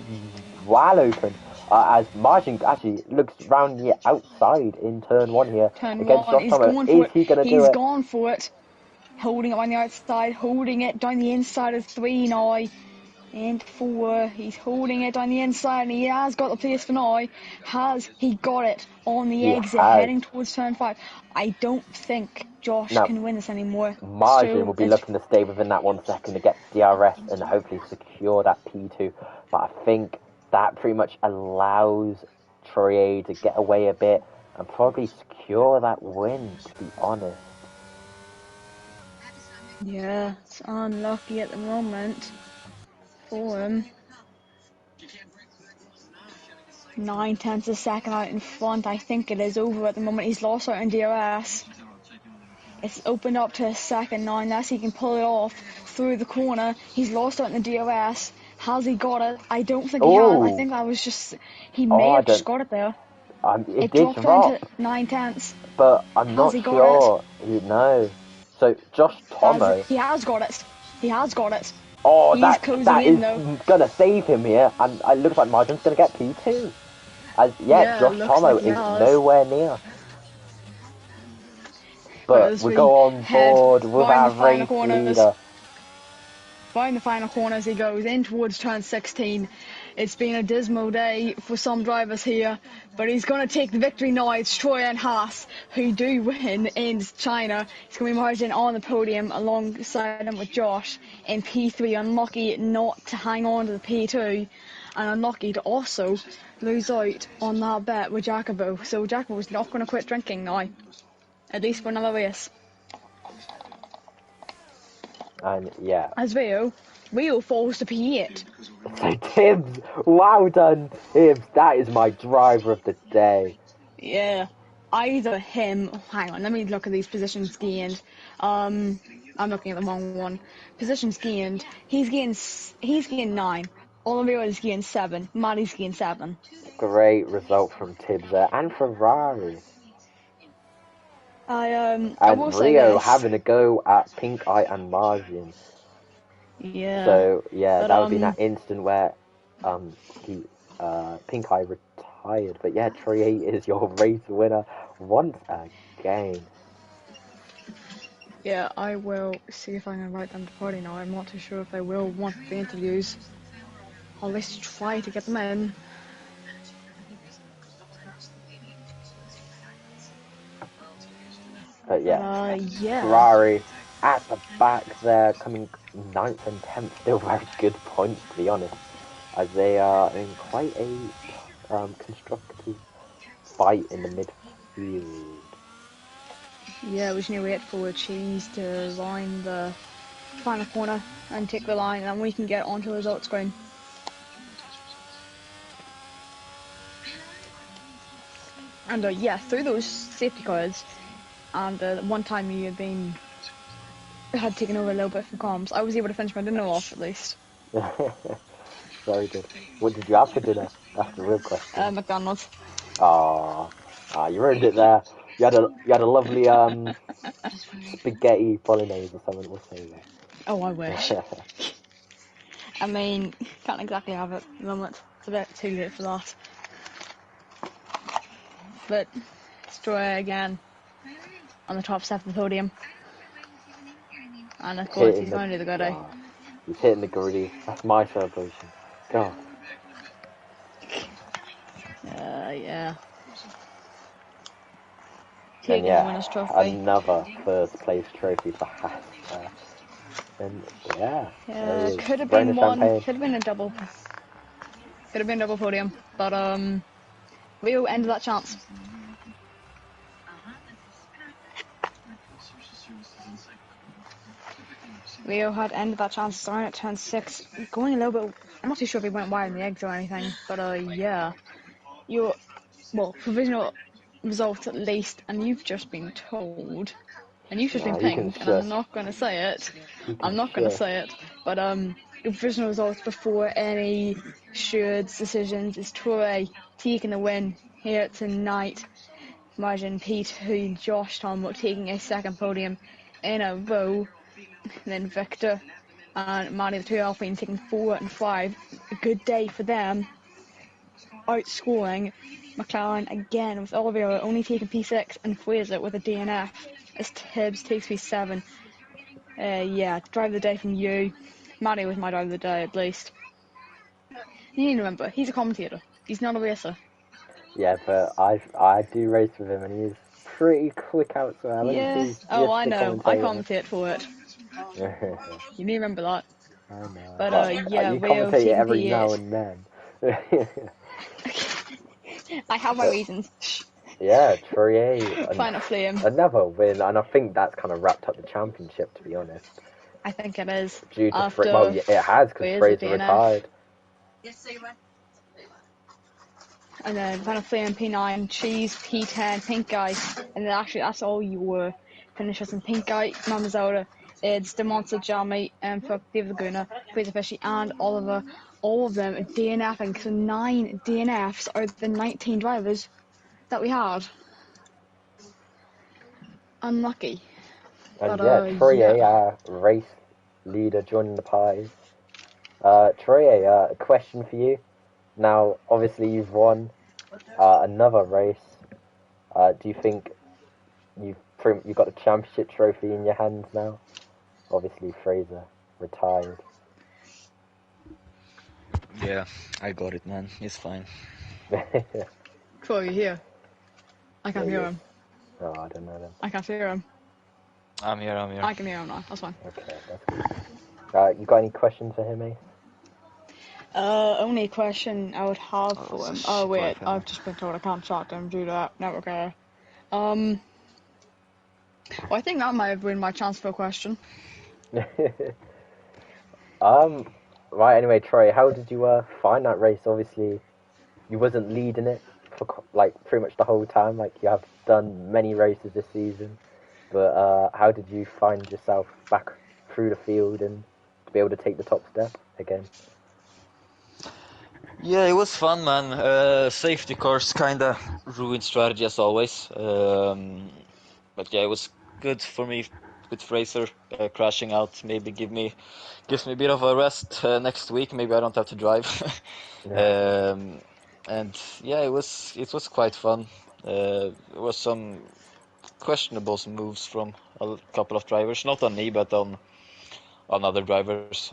wide open. As Margin actually looks round the outside in turn 1 here Turn against 1, Josh he's Thomas. going for Is it. he going to do He's it? gone for it. Holding it on the outside, holding it down the inside of 3 now. And 4, he's holding it on the inside and he has got the place for now. Has he got it on the exit, heading towards turn 5? I don't think Josh can win this anymore. Margin will be looking to stay within that 1 second to get DRS and hopefully secure that P2. But I think that pretty much allows Troye to get away a bit and probably secure that win, to be honest. Yeah, it's unlucky at the moment for him. 9 tenths of a second out in front. I think it is over at the moment. He's lost out in DRS. It's opened up to a second now, unless he can pull it off through the corner. He's lost out in the DRS. Has he got it? I don't think he has. I think that was just... He may have just got it there. It did dropped drop. down to 9 tenths. But I'm not sure. No. So, Josh Thomas... He has got it. He has got it. Oh, He's that is going to save him here. And it looks like Margin's going to get P2. As Josh Thomas is nowhere near. But we go on board with our race leader. Find the final corner as he goes in towards turn 16. It's been a dismal day for some drivers here, but he's going to take the victory now. It's Troye and Haas who do win in China. It's going to be Margin on the podium alongside him with Josh in P3. Unlucky not to hang on to the P2 and unlucky to also lose out on that bet with Jacobo. So Jacobo's not going to quit drinking now, at least for another race. And yeah. As Rio falls to P8. So Tibbs, well done, Tibbs. That is my driver of the day. Yeah, either him. Hang on, let me look at these positions gained. I'm looking at the wrong one. Positions gained. He's gained 9. Oliveira is gained 7. Matty's gained 7. Great result from Tibbs there and Ferrari. I will and Rio say having a go at Pink Eye and Margin. Yeah. So yeah, but, that would be that instant where Pink Eye retired. But yeah, Troye is your race winner once again. Yeah, I will see if I can invite them to party now. I'm not too sure if they will want the interviews. I'll at least try to get them in. But yeah, yeah. Ferrari at the back there, coming 9th and 10th, still very good points to be honest, as they are in quite a constructive fight in the midfield. Yeah, we just need to wait for Cheese to line the final corner and take the line, and we can get onto the result screen. And yeah, through those safety cars, and one time you had taken over a little bit from comms, I was able to finish my dinner off at least. Very good. What did you have for dinner? That's the real question. McDonald's. You ruined it there. You had a lovely spaghetti bolognese or something. We'll say that. Oh, I wish. I mean, can't exactly have it at the moment. It's a bit too late for that. But Stroll again on the top step of the podium. And of course, he's going to do the goodie. He's hitting the gritty. That's my celebration. God. Yeah. And Taking the winner's trophy. another first place trophy for Haas. And yeah, could have been one. Could have been a double. Could have been a double podium, but Rio ended that chance. Rio had ended that chance starting at turn 6, going a little bit. I'm not too sure if he went wide in the eggs or anything, but yeah, provisional results at least, and you've just been told, and you've just been pinged, and I'm not going to say it. I'm not going to say it, but the provisional results before any Stewards decisions is Troy taking the win here tonight. Margin P2, Josh Talbot taking a second podium in a row. And then Victor and Manny, the two Alpine, taking 4 and 5. A good day for them. Outscoring McLaren again with Oliveira only taking P6 and Fraser with a DNF as Tibbs takes P7. Drive of the day from you. Manny was my drive of the day at least. You need to remember, he's a commentator. He's not a racer. Yeah, but I do race with him and he's pretty quick out so Yes. Oh, I know. I commentate for it. You need to remember that. I know. But you commentate it every now and then. I have my reasons. Yeah, Trier. Final Flame. Another win, and I think that's kind of wrapped up the championship, to be honest. I think it is. Due to it has, because Fraser retired. And then Final Flame P9, Cheese P10, Pink Guy, and then actually that's all you were. Finishers in Pink Guy, Mamazoda, it's Demonza, Jamie, for David Laguna, Fraser Fishy, and Oliver. All of them are DNFing, so 9 DNFs are the 19 drivers that we had. Unlucky. And Troyer, race leader, joining the party. Troyer, a question for you. Now, obviously, you've won another race. Do you think you've got the championship trophy in your hands now? Obviously, Fraser retired. Yeah, I got it, man. It's fine. Cool, you here? I can't hear him. Oh, I don't know then. I can't hear him. I'm here. I can hear him now. That's fine. Okay, that's good. You got any questions for him, Ace? Only question I would have for him. Oh wait, I've just been told I can't chat to him due to that network error. Well, I think that might have been my chance for a question. Right. Anyway, Troy, how did you find that race? Obviously, you wasn't leading it for like pretty much the whole time. Like you have done many races this season, but how did you find yourself back through the field and to be able to take the top step again? Yeah, it was fun, man. Safety cars kinda ruined strategy as always. But yeah, it was good for me with Fraser crashing out. Maybe gives me a bit of a rest next week. Maybe I don't have to drive. And yeah, it was quite fun. There was some questionable moves from a couple of drivers, not on me, but on other drivers,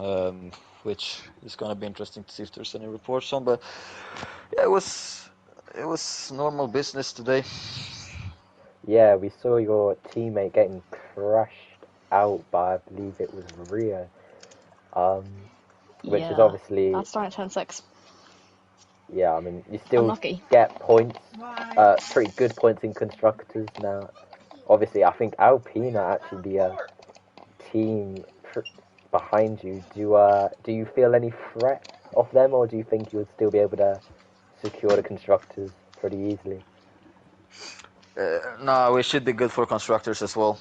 which is going to be interesting to see if there's any reports on. But yeah, it was normal business today. Yeah, we saw your teammate getting crashed out by, I believe it was Rio, which is obviously... That's starting at 10-6. Yeah, I mean, you still Unlucky. get points, pretty good points in constructors now. Obviously, I think Alpine are actually the team behind you. Do you feel any threat of them, or do you think you'll still be able to secure the constructors pretty easily? No, we should be good for constructors as well.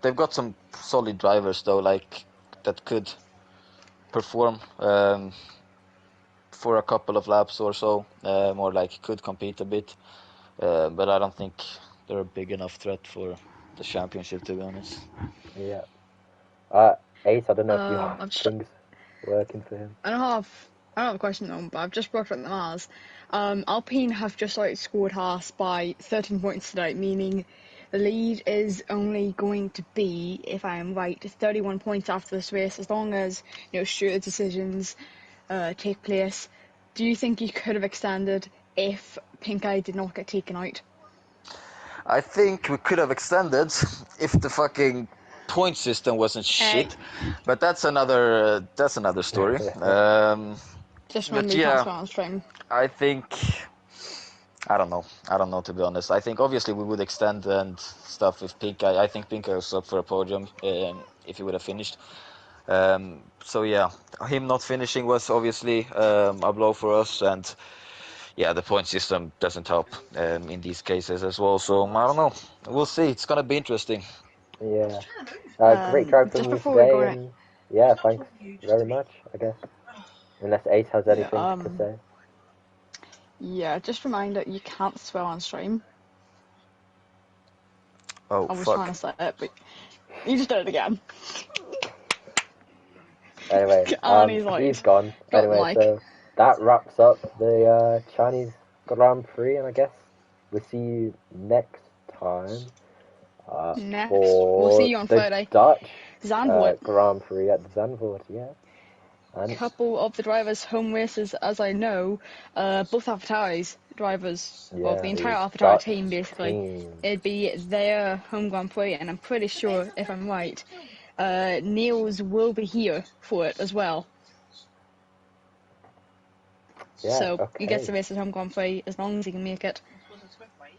They've got some solid drivers though, like that could perform for a couple of laps or so, more like could compete a bit. But I don't think they're a big enough threat for the championship, to be honest. Yeah. Ace, I don't know if you have things. working for him. I don't have a question though, but I've just brought up the Mars. Alpine have just outscored Haas by 13 points today, meaning the lead is only going to be, if I am right, 31 points after this race, as long as Stewart's decisions take place. Do you think he could have extended if Pink Eye did not get taken out? I think we could have extended if the fucking point system wasn't shit, but that's another story. Just But remember you yeah. can't swear on stream. I think I don't know to be honest. I think obviously we would extend and stuff if Pink Eye. I think Pink Eye was up for a podium if he would have finished. So yeah, him not finishing was obviously a blow for us, and yeah, the point system doesn't help in these cases as well. So I don't know. We'll see. It's gonna be interesting. Yeah. Great drive from just you before we today, go and yeah, thanks very much, I guess. Unless Ace has anything to um, say. Yeah, just reminder you can't swear on stream. Oh I was fuck. trying to say it, but you just did it again. Anyway, And he's like, he's gone. got Anyway, Mike. so that wraps up the Chinese Grand Prix, and I guess we'll see you next time. Next, For we'll see you on the Friday. Dutch Zandvoort. Grand Prix at Zandvoort, yeah. A couple of the drivers' home races, as I know, both AlphaTauri drivers, Yeah, well, the entire the AlphaTauri Dutch team basically, team. it'd be their home Grand Prix, and I'm pretty sure, if I'm right, Niels will be here for it as well. Yeah, So okay. he gets to race his home Grand Prix as long as he can make it.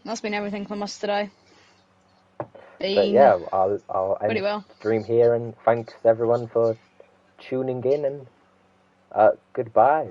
That's been everything from us today. But yeah, I'll end pretty well. the stream here, and thanks everyone for tuning in, and goodbye.